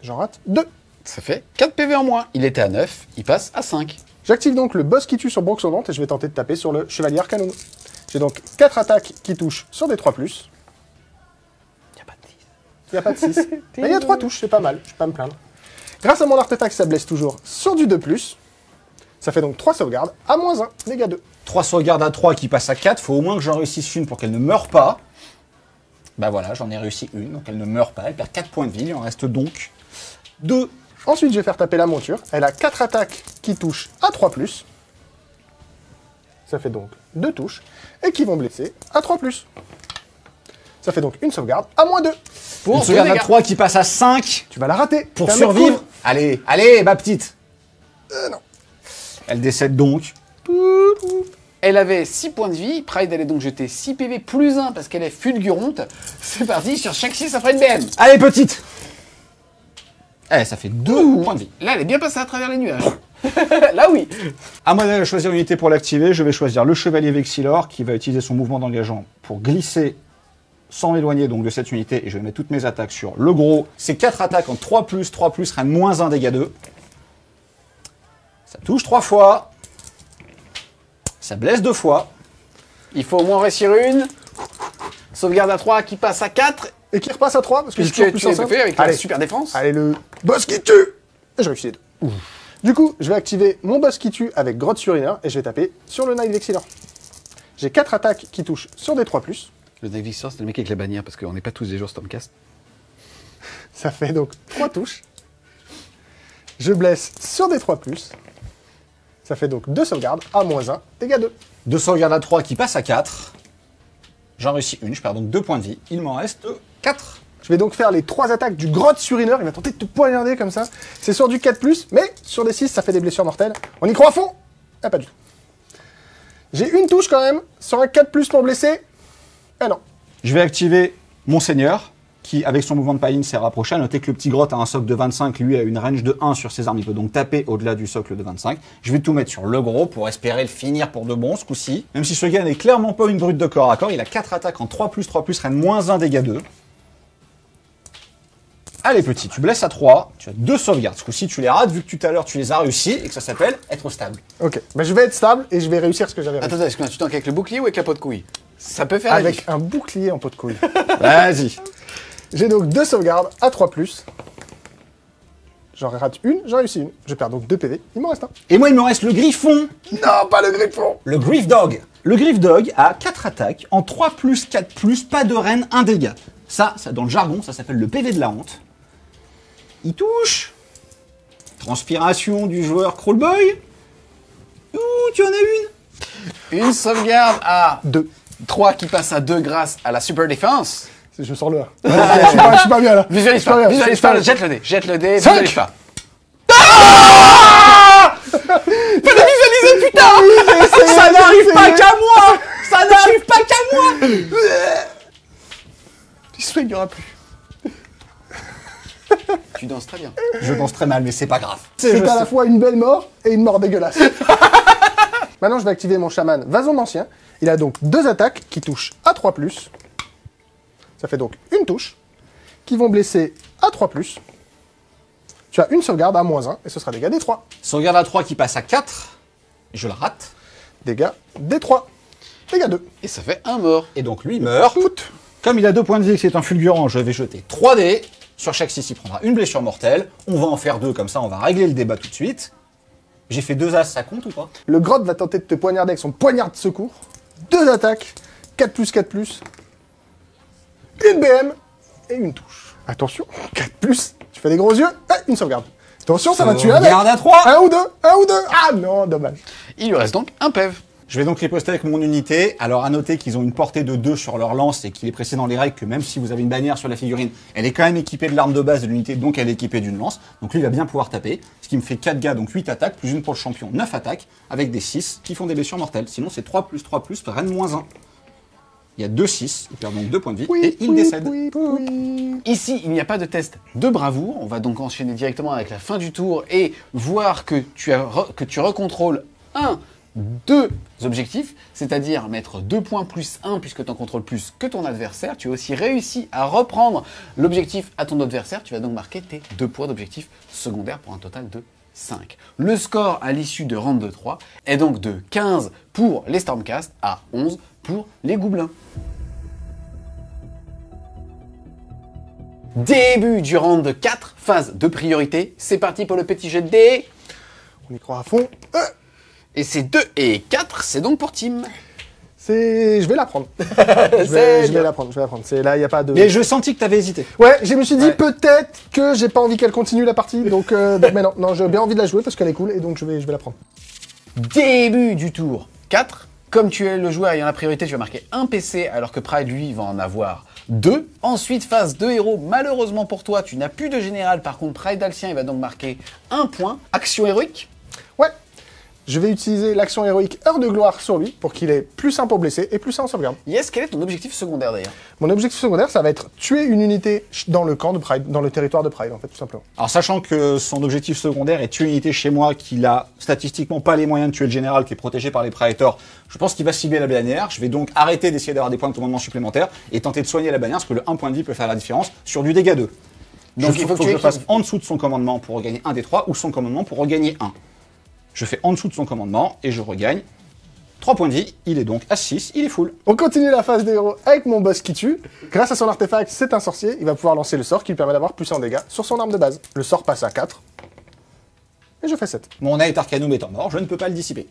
J'en rate 2. Ça fait 4 PV en moins. Il était à 9, il passe à 5. J'active donc le boss qui tue sur Broxondonte et je vais tenter de taper sur le Chevalier Arcanum. J'ai donc 4 attaques qui touchent sur des 3+. Il n'y a pas de 6. Il n'y a pas de 6. Mais il y a 3 touches, c'est pas mal, je vais pas me plaindre. Grâce à mon artefact, ça blesse toujours sur du 2+. Ça fait donc 3 sauvegardes à -1, dégâts 2. 3 sauvegardes à 3 qui passent à 4. Faut au moins que j'en réussisse une pour qu'elle ne meure pas. Bah voilà, j'en ai réussi une, donc elle ne meurt pas. Elle perd 4 points de vie. Il en reste donc 2. Ensuite, je vais faire taper la monture. Elle a 4 attaques qui touchent à 3+. Ça fait donc 2 touches. Et qui vont blesser à 3+. Ça fait donc une sauvegarde à -2. Une sauvegarde à 3 qui passe à 5. Tu vas la rater. Pour T'es un mec survivre. cool. Allez, allez, ma petite. Non. Elle décède donc. Elle avait 6 points de vie. Pride allait donc jeter 6 PV plus 1 parce qu'elle est fulgurante. C'est parti, sur chaque 6, ça fera une BM. Allez, petite. Eh, ça fait 2 points de vie. Là, elle est bien passée à travers les nuages. Là, oui. À moi de choisir une unité pour l'activer, je vais choisir le Chevalier Vexilor qui va utiliser son mouvement d'engageant pour glisser sans m'éloigner donc de cette unité et je vais mettre toutes mes attaques sur le gros. C'est 4 attaques en 3+, 3+, Rennes -1, dégâts 2. Ça touche 3 fois. Ça blesse 2 fois. Il faut au moins réussir une. Sauvegarde à 3 qui passe à 4. Et qui repasse à 3 parce que je suis Puisque toujours tu plus l'as enceinte. fait avec la Allez. super défense. Allez, le boss qui tue. Et j'ai réussi les 2. Du coup, je vais activer mon boss qui tue avec Grotte Suriner et je vais taper sur le Knight Vexilor. J'ai 4 attaques qui touchent sur des 3+. Le Knight Vexilor, c'est le mec avec la bannière parce qu'on n'est pas tous des jours Stormcast. Ça fait donc 3 touches. Je blesse sur des 3+. Ça fait donc 2 sauvegardes à -1, dégâts 2. 2 sauvegardes à 3 qui passent à 4. J'en réussis une, je perds donc 2 points de vie. Il m'en reste 4. Je vais donc faire les 3 attaques du grotte surineur. Il va tenter de te poignarder comme ça. C'est sur du 4+, mais sur des 6, ça fait des blessures mortelles. On y croit à fond? Ah, pas du tout. J'ai une touche quand même, sur un 4+, pour blesser. Ah non. Je vais activer mon seigneur, qui, avec son mouvement de païne, s'est rapproché. À noter que le petit grotte a un socle de 25, lui a une range de 1 sur ses armes. Il peut donc taper au-delà du socle de 25. Je vais tout mettre sur le gros pour espérer le finir pour de bon ce coup-ci. Même si ce gars n'est clairement pas une brute de corps à corps, il a 4 attaques en 3+, 3+, reine -1, dégâts 2. Allez petit, tu blesses à 3, tu as 2 sauvegardes. Ce coup-ci, tu les rates vu que tout à l'heure tu les as réussi et que ça s'appelle être stable. Ok, bah, je vais être stable et je vais réussir ce que j'avais réussi. Attends, est-ce que tu tanques avec le bouclier ou avec la peau de couille? Ça peut faire la Avec diff. un bouclier en peau de couille. Vas-y. J'ai donc 2 sauvegardes à 3+. J'en rate une, j'en réussis une. Je perds donc 2 PV, il m'en reste un. Et moi, il me reste le griffon. Non, pas le griffon. Le Griff Dog. Le Griff Dog a 4 attaques en 3+, 4+, pas de reine, 1 dégât. Ça, dans le jargon, ça s'appelle le PV de la honte. Il touche. Transpiration du joueur Crawlboy. Ouh, tu en as une. Une sauvegarde à 2. 3 qui passe à 2 grâce à la super défense. Je sors le 1. Je suis pas bien là. Visualise Je suis pas, bien, visualise je suis pas pas, bien. jette le dé, Cinq. visualise pas. Ça n'arrive pas qu'à moi. Ça n'arrive pas qu'à moi. J'espère qu'il n'y aura plus. Tu danses très bien. Je pense très mal, mais c'est pas grave. C'est à la fois une belle mort et une mort dégueulasse. Maintenant, je vais activer mon chaman vasomancien. Il a donc 2 attaques qui touchent à 3+. Ça fait donc une touche. Qui vont blesser à 3+. Tu as une sauvegarde à -1 et ce sera dégâts D3. Sauvegarde à 3 qui passe à 4. Je la rate. Dégâts D3. Dégâts 2. Et ça fait un mort. Et donc lui meurt. Comme il a 2 points de vie et que c'est un fulgurant, je vais jeter 3 dés. Sur chaque 6, il prendra une blessure mortelle. On va en faire 2, comme ça on va régler le débat tout de suite. J'ai fait 2 as, ça compte ou pas? Le grotte va tenter de te poignarder avec son poignard de secours. 2 attaques. 4+, 4+. Une BM et une touche. Attention, 4+. Tu fais des gros yeux. Et une sauvegarde. Attention, ça va tuer avec. Sauvegarde à 3. Un ou deux. Ah non, dommage. Il lui reste donc un PEV. Je vais donc riposter avec mon unité. Alors à noter qu'ils ont une portée de 2 sur leur lance et qu'il est précisé dans les règles que même si vous avez une bannière sur la figurine, elle est quand même équipée de l'arme de base de l'unité, donc elle est équipée d'une lance. Donc lui il va bien pouvoir taper. Ce qui me fait 4 gars, donc 8 attaques, plus une pour le champion, 9 attaques, avec des 6 qui font des blessures mortelles. Sinon c'est 3+, reine -1. Il y a 2 6, il perd donc 2 points de vie et il décède. Ici, il n'y a pas de test de bravoure. On va donc enchaîner directement avec la fin du tour et voir que tu recontrôles 2 objectifs, c'est-à-dire mettre 2 points plus 1 puisque tu en contrôles plus que ton adversaire. Tu as aussi réussi à reprendre l'objectif à ton adversaire. Tu vas donc marquer tes 2 points d'objectif secondaire pour un total de 5. Le score à l'issue de round de 3 est donc de 15 pour les Stormcast à 11 pour les Gobelins. Début du round 4, phase de priorité. C'est parti pour le petit jet de dés. On y croit à fond. Et c'est 2 et 4, c'est donc pour Tim. Je vais la prendre. je vais la prendre. C'est là, il n'y a pas de. Mais je sentis que t'avais hésité. Ouais, je me suis dit peut-être que j'ai pas envie qu'elle continue la partie, donc mais non, j'ai bien envie de la jouer parce qu'elle est cool et donc je vais la prendre. Début du tour 4. Comme tu es le joueur ayant la priorité, tu vas marquer un PC alors que Pride, lui, va en avoir 2. Ensuite, phase de héros. Malheureusement pour toi, tu n'as plus de général. Par contre, Pride Alcien, il va donc marquer 1 point. Action héroïque. Ouais. Je vais utiliser l'action héroïque Heure de Gloire sur lui pour qu'il ait plus 1 pour blesser et plus 1 en sauvegarde. Yes, quel est ton objectif secondaire d'ailleurs? Mon objectif secondaire, ça va être tuer une unité dans le camp de Pride, dans le territoire de Pride en fait, tout simplement. Alors sachant que son objectif secondaire est tuer une unité chez moi, qu'il a statistiquement pas les moyens de tuer le général qui est protégé par les Praetors, je pense qu'il va cibler la bannière. Je vais donc arrêter d'essayer d'avoir des points de commandement supplémentaires et tenter de soigner la bannière parce que le 1 point de vie peut faire la différence sur du dégât 2. Donc il faut que je fasse en dessous de son commandement pour regagner 1 des 3 ou son commandement pour regagner 1. Je fais en dessous de son commandement et je regagne 3 points de vie. Il est donc à 6, il est full. On continue la phase des héros avec mon boss qui tue. Grâce à son artefact, c'est un sorcier. Il va pouvoir lancer le sort qui lui permet d'avoir plus 1 dégâts sur son arme de base. Le sort passe à 4. Et je fais 7. Mon Aet Arcanum étant mort, je ne peux pas le dissiper.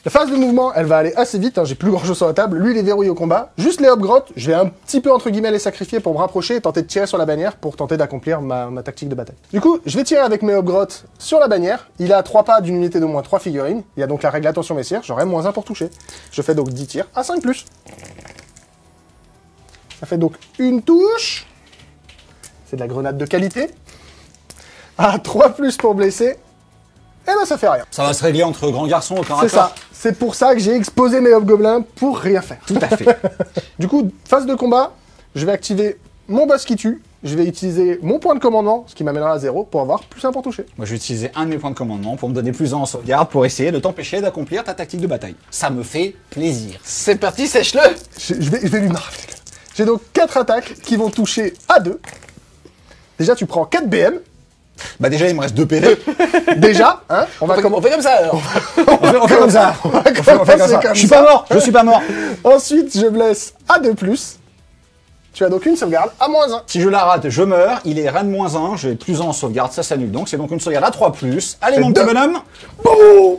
La phase de mouvement, elle va aller assez vite, hein, j'ai plus grand chose sur la table, lui il est verrouillé au combat. Juste les hobgrottes, je vais un petit peu entre guillemets les sacrifier pour me rapprocher et tenter de tirer sur la bannière pour tenter d'accomplir ma tactique de bataille. Du coup, je vais tirer avec mes hobgrottes sur la bannière, il est à 3 pas d'une unité d'au moins 3 figurines, il y a donc la règle attention messieurs, j'aurai -1 pour toucher. Je fais donc 10 tirs à 5+. Ça fait donc une touche. C'est de la grenade de qualité. Ah, 3+ pour blesser. Eh ben ça fait rien. Ça va se régler entre grands garçons au corps à C'est corps. ça. C'est pour ça que j'ai exposé mes hobgoblins pour rien faire. Tout à fait. Du coup, phase de combat, je vais activer mon boss qui tue. Je vais utiliser mon point de commandement, ce qui m'amènera à 0, pour avoir +1 pour toucher. Moi, je vais utiliser un de mes points de commandement pour me donner plus en sauvegarde pour essayer de t'empêcher d'accomplir ta tactique de bataille. Ça me fait plaisir. C'est parti, sèche-le. Je vais lui... Non, j'ai donc 4 attaques qui vont toucher à 2. Déjà, tu prends 4 BM. Bah déjà, il me reste 2 PV. Déjà, hein. On fait comme ça alors. on fait comme ça. On fait comme ça. comme Je suis ça. pas mort. Je suis pas mort. Ensuite, je blesse à 2+. Tu as donc une sauvegarde à -1. Si je la rate, je meurs. Il est reine -1. J'ai plus en sauvegarde. Ça s'annule donc. C'est donc une sauvegarde à 3+. Allez, C'est mon petit deux. bonhomme. Boum.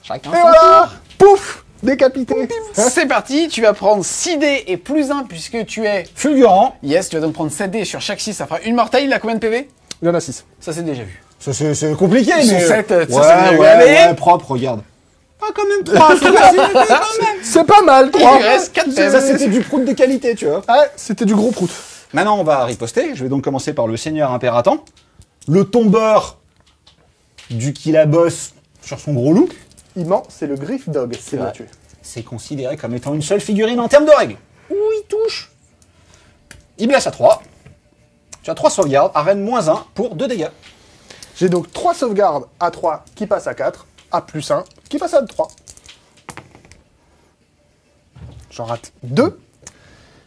Chacun Et son voilà. Pouf. Décapité. C'est parti, tu vas prendre 6 dés et +1 puisque tu es... fulgurant. Yes, tu vas donc prendre 7 dés sur chaque 6, ça fera une mortaille, il a combien de PV? Il y en a 6. Ça c'est déjà vu. C'est compliqué, Ils sont mais... sept, ça, c'est ouais, bien. Allez. ouais, propre, regarde. Pas quand même 3, c'est quand même. C'est pas mal, 3. Il lui reste 4 Ça, PV. c'était du prout de qualité, tu vois. Ouais, c'était du gros prout. Maintenant, on va riposter. Je vais donc commencer par le Seigneur Impératant. Le tombeur du Kilaboss sur son gros loup. Il ment, c'est le Griff Dog qui vrai. l'a tué. C'est considéré comme étant une seule figurine en termes de règles. Ouh, il touche. Il blesse à 3. Tu as 3 sauvegardes, à reine -1 pour 2 dégâts. J'ai donc 3 sauvegardes à 3 qui passent à 4, à +1 qui passe à 3. J'en rate 2,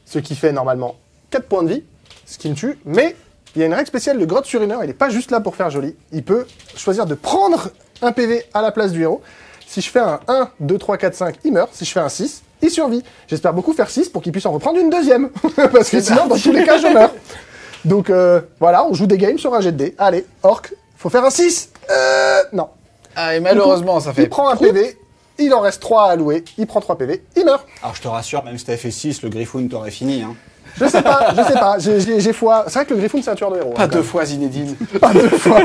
ce qui fait normalement 4 points de vie, ce qui me tue, mais il y a une règle spéciale, le grotte surunner, il n'est pas juste là pour faire joli, il peut choisir de prendre un PV à la place du héros. Si je fais un 1, 2, 3, 4, 5, il meurt. Si je fais un 6, il survit. J'espère beaucoup faire 6 pour qu'il puisse en reprendre une deuxième, parce que sinon, dans tous les cas, je meurs. Donc voilà, on joue des games sur un jet de dés. Allez, orc, faut faire un 6. Non. Ah, et malheureusement, ça fait... Il prend un PV, il en reste 3 à allouer, il prend 3 PV, il meurt. Alors, je te rassure, même si t'avais fait 6, le Griffoon t'aurait fini. Hein. Je sais pas, j'ai foi. C'est vrai que le Griffon, c'est un tueur de héros. Pas hein, deux fois Zinedine. Pas 2 fois.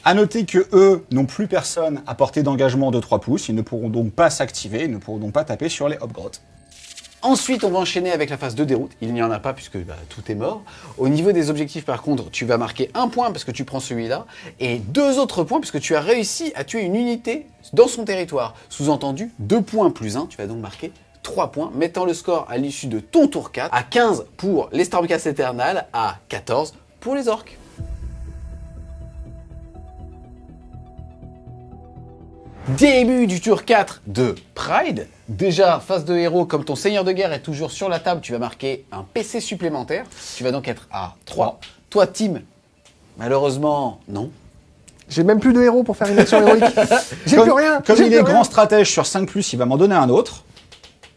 À noter que eux n'ont plus personne à portée d'engagement de 3 pouces. Ils ne pourront donc pas s'activer, ils ne pourront donc pas taper sur les hobgrottes. Ensuite, on va enchaîner avec la phase de déroute. Il n'y en a pas puisque tout est mort. Au niveau des objectifs, par contre, tu vas marquer 1 point parce que tu prends celui-là et 2 autres points puisque tu as réussi à tuer une unité dans son territoire. Sous-entendu, 2 points plus 1. Tu vas donc marquer 3 points, mettant le score à l'issue de ton tour 4 à 15 pour les Stormcast Eternal, à 14 pour les orques. Début du tour 4 de Pride. Déjà, phase de héros, comme ton seigneur de guerre est toujours sur la table, tu vas marquer un PC supplémentaire. Tu vas donc être à 3. Toi, Tim, malheureusement, non. J'ai même plus de héros pour faire une action héroïque. J'ai plus rien. Comme j'ai il plus est rien. grand stratège sur 5+, il va m'en donner un autre.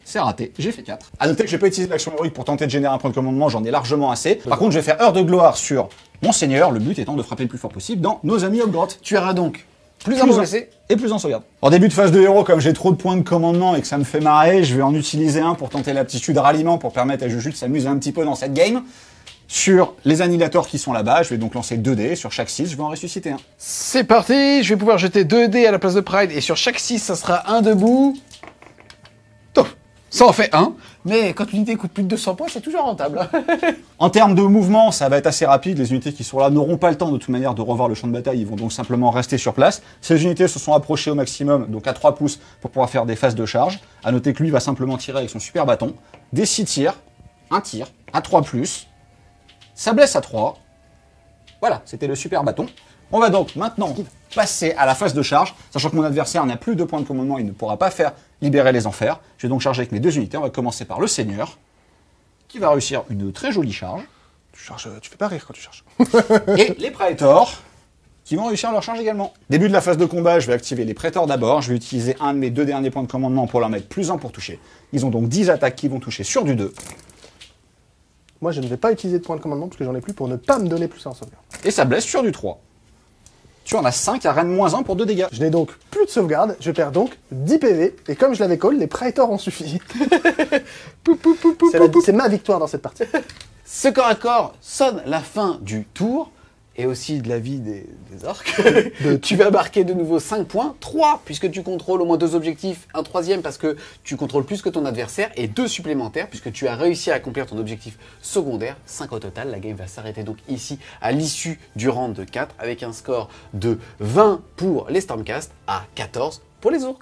C'est raté, j'ai fait 4. À noter que j'ai pas utilisé l'action héroïque pour tenter de générer un point de commandement, j'en ai largement assez. Par contre, je vais faire heure de gloire sur mon seigneur, le but étant de frapper le plus fort possible dans nos amis hobgrottes. Tu auras donc plus un Plus bon un. blessé. Et plus en sauvegarde. En début de phase de héros, comme j'ai trop de points de commandement et que ça me fait marrer, je vais en utiliser un pour tenter l'aptitude ralliement pour permettre à Juju de s'amuser un petit peu dans cette game. Sur les annihilateurs qui sont là-bas, je vais donc lancer 2 dés. Sur chaque 6, je vais en ressusciter un. C'est parti, je vais pouvoir jeter 2 dés à la place de Pride et sur chaque 6, ça sera un debout. Top. Ça en fait 1. Mais quand l'unité coûte plus de 200 points, c'est toujours rentable. En termes de mouvement, ça va être assez rapide. Les unités qui sont là n'auront pas le temps de toute manière de revoir le champ de bataille. Ils vont donc simplement rester sur place. Ces unités se sont approchées au maximum, donc à 3 pouces, pour pouvoir faire des phases de charge. À noter que lui va simplement tirer avec son super bâton. Des 6 tirs, un tir, à 3+. Ça blesse à 3. Voilà, c'était le super bâton. On va donc maintenant passer à la phase de charge, sachant que mon adversaire n'a plus de points de commandement, il ne pourra pas faire libérer les enfers. Je vais donc charger avec mes 2 unités. On va commencer par le seigneur, qui va réussir une très jolie charge. Tu fais pas rire quand tu charges. Et les prétors, qui vont réussir leur charge également. Début de la phase de combat, je vais activer les prétors d'abord. Je vais utiliser un de mes 2 derniers points de commandement pour leur mettre plus 1 pour toucher. Ils ont donc 10 attaques qui vont toucher sur du 2. Moi, je ne vais pas utiliser de point de commandement parce que j'en ai plus pour ne pas me donner plus en sauvegarde. Et ça blesse sur du 3. Tu en as 5 à reine -1 pour 2 dégâts. Je n'ai donc plus de sauvegarde, je perds donc 10 PV, et comme je l'avais call, les Praetors ont suffi. C'est ma victoire dans cette partie. Ce corps à corps sonne la fin du tour. et aussi de la vie des orques, tu vas marquer de nouveau 5 points, 3 puisque tu contrôles au moins 2 objectifs, un troisième parce que tu contrôles plus que ton adversaire, et 2 supplémentaires puisque tu as réussi à accomplir ton objectif secondaire, 5 au total. La game va s'arrêter donc ici à l'issue du round de 4 avec un score de 20 pour les Stormcast à 14 pour les ours.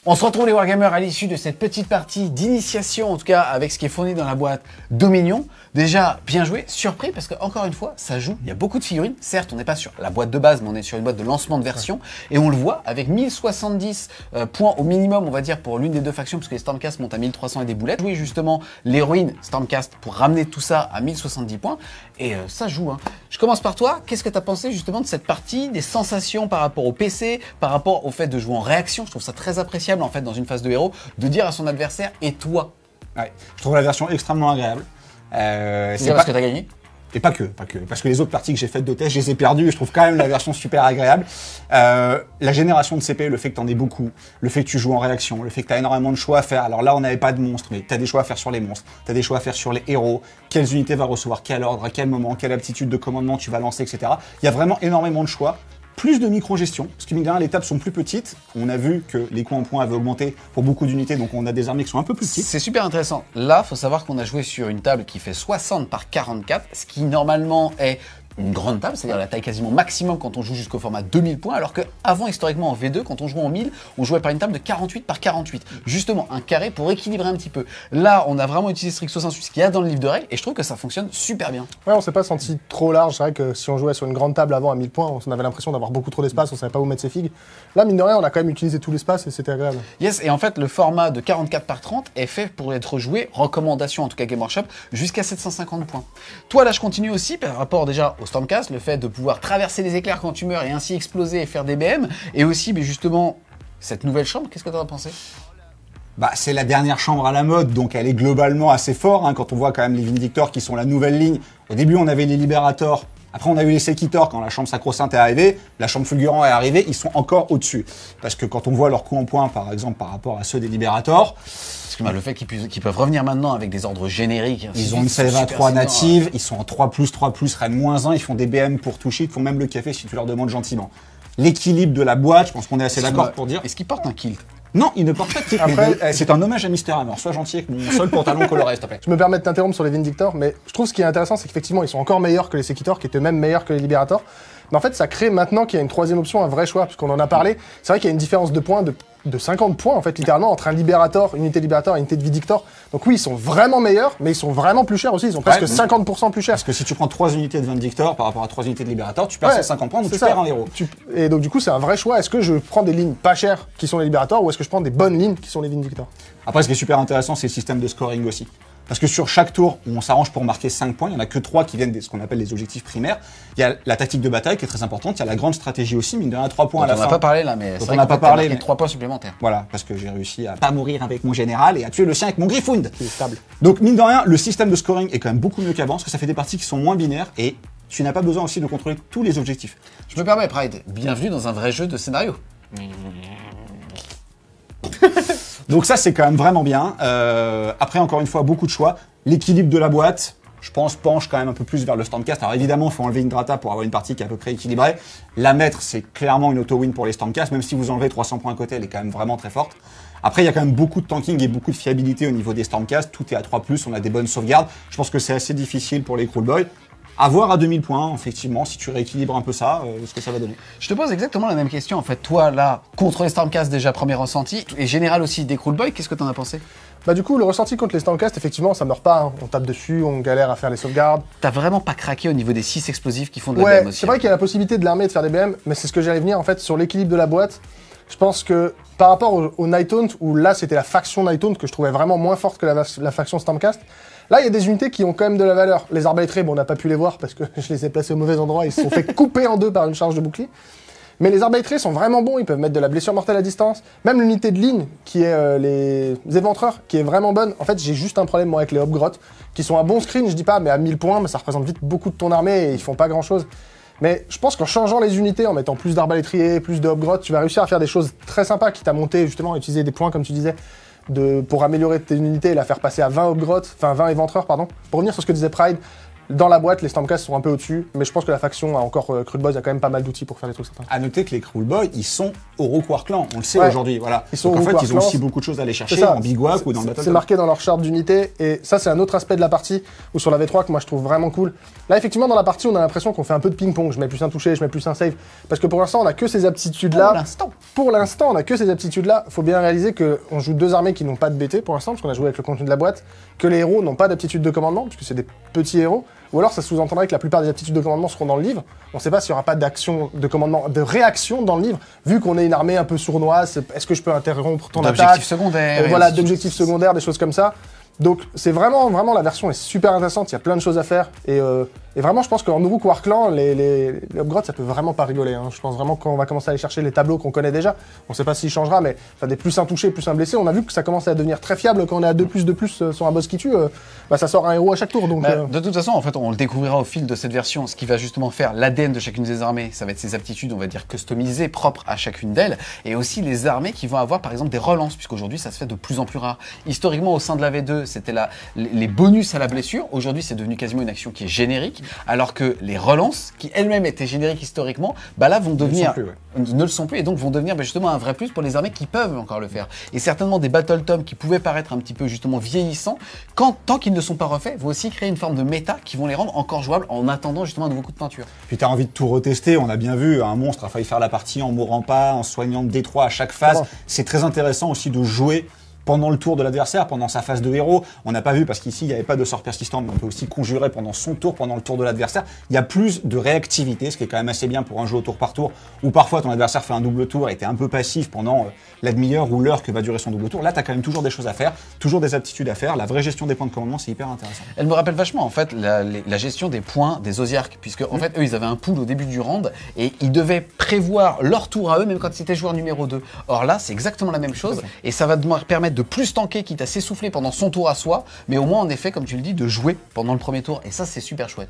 On se retrouve les Wargamers à l'issue de cette petite partie d'initiation, en tout cas avec ce qui est fourni dans la boîte Dominion. Déjà, bien joué, surpris, parce que encore une fois, ça joue, il y a beaucoup de figurines. Certes, on n'est pas sur la boîte de base, mais on est sur une boîte de lancement de version. Et on le voit, avec 1070 points au minimum, on va dire, pour l'une des 2 factions, parce que les Stormcast montent à 1300 et des boulettes. Jouer justement l'héroïne Stormcast pour ramener tout ça à 1070 points. Et ça joue, hein. Je commence par toi, qu'est-ce que tu as pensé justement de cette partie, des sensations par rapport au PC, par rapport au fait de jouer en réaction? Je trouve ça très appréciable en fait dans une phase de héros, de dire à son adversaire « et toi ?» Ouais, je trouve la version extrêmement agréable. C'est parce que tu as gagné? Et pas que. Parce que les autres parties que j'ai faites de test, je les ai perdues et je trouve quand même la version super agréable. La génération de CP, le fait que t'en aies beaucoup, le fait que tu joues en réaction, le fait que t'as énormément de choix à faire. Alors là, on n'avait pas de monstres, mais t'as des choix à faire sur les monstres, t'as des choix à faire sur les héros, quelles unités va recevoir, quel ordre, à quel moment, quelle aptitude de commandement tu vas lancer, etc. Il y a vraiment énormément de choix. Plus de micro-gestion, parce que mine de rien, les tables sont plus petites. On a vu que les coûts en points avaient augmenté pour beaucoup d'unités, donc on a des armées qui sont un peu plus petites. C'est super intéressant. Là, faut savoir qu'on a joué sur une table qui fait 60 par 44, ce qui normalement est une grande table, c'est-à-dire la taille quasiment maximum quand on joue jusqu'au format 2000 points, alors que avant historiquement en V2, quand on jouait en 1000, on jouait par une table de 48 par 48. Justement, un carré pour équilibrer un petit peu. Là, on a vraiment utilisé Strixo Sensu, ce qu'il y a dans le livre de règles, et je trouve que ça fonctionne super bien. Ouais, on s'est pas senti trop large. C'est vrai que si on jouait sur une grande table avant à 1000 points, on avait l'impression d'avoir beaucoup trop d'espace, on savait pas où mettre ses figues. Là, mine de rien, on a quand même utilisé tout l'espace et c'était agréable. Yes, et en fait, le format de 44 par 30 est fait pour être joué, recommandation en tout cas Game Workshop, jusqu'à 750 points. Toi, là, je continue aussi par rapport déjà au Stormcast, le fait de pouvoir traverser les éclairs quand tu meurs et ainsi exploser et faire des BM, et aussi, mais justement, cette nouvelle chambre, qu'est-ce que tu en as pensé? Bah, c'est la dernière chambre à la mode, donc elle est globalement assez forte, hein, quand on voit quand même les Vindictors qui sont la nouvelle ligne. Au début, on avait les Liberators. Après, on a eu les Sequitors quand la chambre sacro-sainte est arrivée, la chambre Fulgurant est arrivée, ils sont encore au-dessus. Parce que quand on voit leurs coups en points, par exemple, par rapport à ceux des Liberators... Parce que le fait qu'ils peuvent revenir maintenant avec des ordres génériques... Ils ont une Salva 3 native, ils sont en 3+, Reine -1, ils font des BM pour toucher, ils te font même le café si tu leur demandes gentiment. L'équilibre de la boîte, je pense qu'on est assez d'accord pour dire... Est-ce qu'ils portent un kilt? Non, il ne porte pas de kilt. Après, c'est un hommage à Mister Hammer. Sois gentil avec mon seul pantalon coloré, s'il te plaît. Je me permets de t'interrompre sur les Vindictors, mais je trouve ce qui est intéressant, c'est qu'effectivement, ils sont encore meilleurs que les Sequitors, qui étaient même meilleurs que les Liberators. Mais en fait, ça crée maintenant qu'il y a une troisième option, un vrai choix, puisqu'on en a parlé. C'est vrai qu'il y a une différence de points de 50 points, en fait, littéralement, entre un Liberator, une unité Liberator et une unité de Vindictor. Donc oui, ils sont vraiment meilleurs, mais ils sont vraiment plus chers aussi. Ils sont presque 50% plus chers. Parce que si tu prends 3 unités de Vindictor par rapport à 3 unités de Liberator, tu perds 50 points, donc tu perds un héros. Et donc du coup, c'est un vrai choix. Est-ce que je prends des lignes pas chères qui sont les Liberators, ou est-ce que je prends des bonnes lignes qui sont les Vindictors? Après, ce qui est super intéressant, c'est le système de scoring aussi. Parce que sur chaque tour, on s'arrange pour marquer 5 points. Il n'y en a que 3 qui viennent de ce qu'on appelle les objectifs primaires. Il y a la tactique de bataille qui est très importante. Il y a la grande stratégie aussi, mine de rien, 3 points à la fin. On n'a pas parlé là, mais on n'a pas parlé. Mais 3 points supplémentaires. Voilà, parce que j'ai réussi à pas mourir avec mon général et à tuer le sien avec mon Griffund. C'est stable. Donc, mine de rien, le système de scoring est quand même beaucoup mieux qu'avant, parce que ça fait des parties qui sont moins binaires et tu n'as pas besoin aussi de contrôler tous les objectifs. Je me permets, Pride. Bienvenue dans un vrai jeu de scénario. Donc ça, c'est quand même vraiment bien. Après, encore une fois, beaucoup de choix. L'équilibre de la boîte, je pense, penche quand même un peu plus vers le Stormcast. Alors évidemment, il faut enlever Indrata pour avoir une partie qui est à peu près équilibrée. La mettre, c'est clairement une auto-win pour les Stormcast. Même si vous enlevez 300 points à côté, elle est quand même vraiment très forte. Après, il y a quand même beaucoup de tanking et beaucoup de fiabilité au niveau des Stormcast. Tout est à 3+, on a des bonnes sauvegardes. Je pense que c'est assez difficile pour les Kruleboy. À voir à 2000 points, effectivement, si tu rééquilibres un peu ça, ce que ça va donner. Je te pose exactement la même question. En fait, toi, là, contre les Stormcast, déjà, premier ressenti, et général aussi des Kruleboy, qu'est-ce que t'en as pensé? Bah du coup, le ressenti contre les Stormcast, effectivement, ça meurt pas. Hein. On tape dessus, on galère à faire les sauvegardes. T'as vraiment pas craqué au niveau des 6 explosifs qui font de la BM aussi. C'est vrai qu'il y a la possibilité de l'armée de faire des BM, mais c'est ce que j'allais venir, en fait, sur l'équilibre de la boîte. Je pense que par rapport au Nighthaunt, où là, c'était la faction Nighthaunt que je trouvais vraiment moins forte que la faction Stormcast, là, il y a des unités qui ont quand même de la valeur. Les arbalétrés, bon, on n'a pas pu les voir parce que je les ai placés au mauvais endroit, ils se sont fait couper en deux par une charge de bouclier. Mais les arbalétrés sont vraiment bons, ils peuvent mettre de la blessure mortelle à distance. Même l'unité de ligne, qui est les éventreurs, qui est vraiment bonne. En fait, j'ai juste un problème, moi, avec les Hobgrottes, qui sont un bon screen, je dis pas, mais à 1000 points, mais ça représente vite beaucoup de ton armée et ils font pas grand-chose. Mais je pense qu'en changeant les unités, en mettant plus d'arbalétriers, plus de Hobgrottes, tu vas réussir à faire des choses très sympas qui t'a monté, justement, à utiliser des points, comme tu disais, pour améliorer tes unités et la faire passer à 20 Hobgrottes, enfin 20 éventreurs, pardon. Pour revenir sur ce que disait Pride, Dans la boîte, les Stormcast sont un peu au-dessus, mais je pense que la faction a encore Crude Boys a quand même pas mal d'outils pour faire des trucs sympas. À noter que les Cruel Boys, ils sont au Rook War Clan, on le sait Ouais. aujourd'hui, voilà. Ils sont Donc au en fait, Rook War ils ont Clan. aussi beaucoup de choses à aller chercher C'est ça. en Bivouac ou dans le Battle. C'est marqué dans leur charte d'unité, et ça c'est un autre aspect de la partie, ou sur la V3 que moi je trouve vraiment cool. Là effectivement dans la partie on a l'impression qu'on fait un peu de ping-pong, je mets plus un toucher, je mets plus un save, parce que pour l'instant on a que ces aptitudes-là. Pour l'instant on a que ces aptitudes-là, faut bien réaliser qu'on joue deux armées qui n'ont pas de BT pour l'instant, parce qu'on a joué avec le contenu de la boîte, que les héros n'ont pas d'aptitude de commandement, puisque c'est des petits héros, ou alors ça sous-entendrait que la plupart des aptitudes de commandement seront dans le livre. On ne sait pas s'il n'y aura pas d'action de commandement, de réaction dans le livre, vu qu'on est une armée un peu sournoise, est-ce que je peux interrompre ton attaque? D'objectifs secondaires. Voilà, d'objectifs secondaires, des choses comme ça. Donc c'est vraiment la version est super intéressante, il y a plein de choses à faire, et vraiment je pense qu'en Uruk War Clan, les upgrades ça peut vraiment pas rigoler, hein. Je pense vraiment qu'on va commencer à aller chercher les tableaux qu'on connaît déjà, on sait pas s'il changera, mais enfin, des plus un touché, plus un blessé, on a vu que ça commence à devenir très fiable quand on est à 2+2+, sur un boss qui tue, ça sort un héros à chaque tour, donc... De toute façon, en fait, on le découvrira au fil de cette version. Ce qui va justement faire l'ADN de chacune des armées, ça va être ses aptitudes, on va dire, customisées, propres à chacune d'elles, et aussi les armées qui vont avoir, par exemple, des relances, puisqu'aujourd'hui, ça se fait de plus en plus rare. Historiquement, au sein de la V2, c'était les bonus à la blessure. Aujourd'hui, c'est devenu quasiment une action qui est générique, alors que les relances, qui elles-mêmes étaient génériques historiquement, là, vont devenir... ne le sont plus, et donc vont devenir justement un vrai plus pour les armées qui peuvent encore le faire. Et certainement des Battle Tomes qui pouvaient paraître un petit peu justement vieillissants, tant qu'ils ne sont pas refaits, vont aussi créer une forme de méta qui vont les rendre encore jouables en attendant justement un nouveau coup de peinture. Puis t'as envie de tout retester, on a bien vu, un monstre a failli faire la partie en mourant pas, en soignant de D3 à chaque phase. C'est très intéressant aussi de jouer pendant le tour de l'adversaire, pendant sa phase de héros. On n'a pas vu parce qu'ici il n'y avait pas de sort persistant, mais on peut aussi conjurer pendant son tour, pendant le tour de l'adversaire. Il y a plus de réactivité, ce qui est quand même assez bien pour un jeu au tour par tour, où parfois ton adversaire fait un double tour et t'es un peu passif pendant la demi-heure ou l'heure que va durer son double tour. Là, t'as quand même toujours des choses à faire, toujours des aptitudes à faire. La vraie gestion des points de commandement, c'est hyper intéressant. Elle me rappelle vachement en fait la gestion des points des Osiarques, puisque en fait eux ils avaient un pool au début du round et ils devaient prévoir leur tour à eux même quand ils étaient joueurs numéro 2. Or là c'est exactement la même chose et ça va permettre de plus tanker quitte à s'essouffler pendant son tour à soi, mais au moins en effet comme tu le dis de jouer pendant le premier tour et ça c'est super chouette.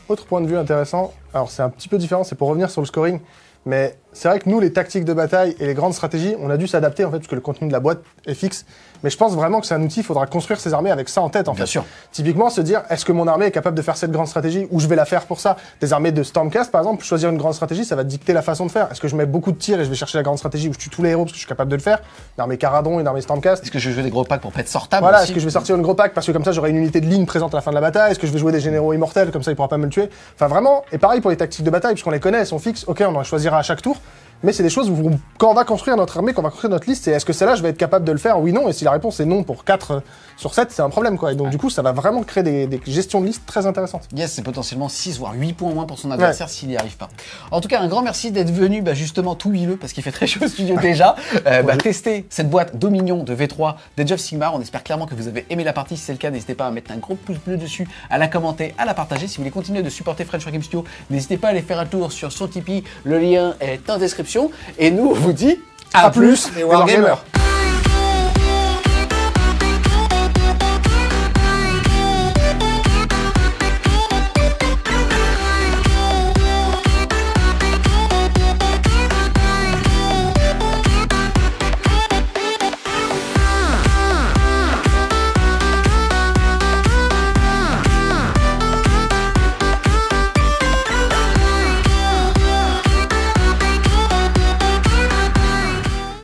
Autre point de vue intéressant, alors c'est un petit peu différent, c'est pour revenir sur le scoring, mais c'est vrai que nous les tactiques de bataille et les grandes stratégies, on a dû s'adapter en fait parce que le contenu de la boîte est fixe. Mais je pense vraiment que c'est un outil, il faudra construire ses armées avec ça en tête en fait. Bien sûr. Typiquement se dire, est-ce que mon armée est capable de faire cette grande stratégie ou je vais la faire pour ça? Des armées de Stormcast par exemple, choisir une grande stratégie, ça va dicter la façon de faire. Est-ce que je mets beaucoup de tirs et je vais chercher la grande stratégie où je tue tous les héros parce que je suis capable de le faire? Une armée Caradon, une armée Stormcast. Est-ce que je vais jouer des gros packs pour pas être sortable Voilà, aussi est-ce que je vais sortir une gros pack parce que comme ça j'aurai une unité de ligne présente à la fin de la bataille? Est-ce que je vais jouer des généraux immortels comme ça il pourra pas me le tuer? Enfin vraiment, et pareil pour les tactiques de bataille puisqu'on les connaît, elles sont fixes, ok on en choisira à chaque tour. Mais c'est des choses où, quand on va construire notre armée, quand on va construire notre liste, c'est est-ce que celle-là, je vais être capable de le faire, oui, non, et si la réponse est non pour 4 sur 7, c'est un problème, quoi. Et donc, du coup, ça va vraiment créer des gestions de liste très intéressantes. Yes, c'est potentiellement 6 voire 8 points en moins pour son adversaire s'il n'y arrive pas. En tout cas, un grand merci d'être venu justement tout huileux, parce qu'il fait très chaud au studio déjà, tester cette boîte Dominion de V3 d'Age of Sigmar. On espère clairement que vous avez aimé la partie. Si c'est le cas, n'hésitez pas à mettre un gros pouce bleu dessus, à la commenter, à la partager. Si vous voulez continuer de supporter French War Game Studio, n'hésitez pas à aller faire un tour sur son Tipeee. Le lien est en description. Et nous, on vous dit à plus les Wargamers.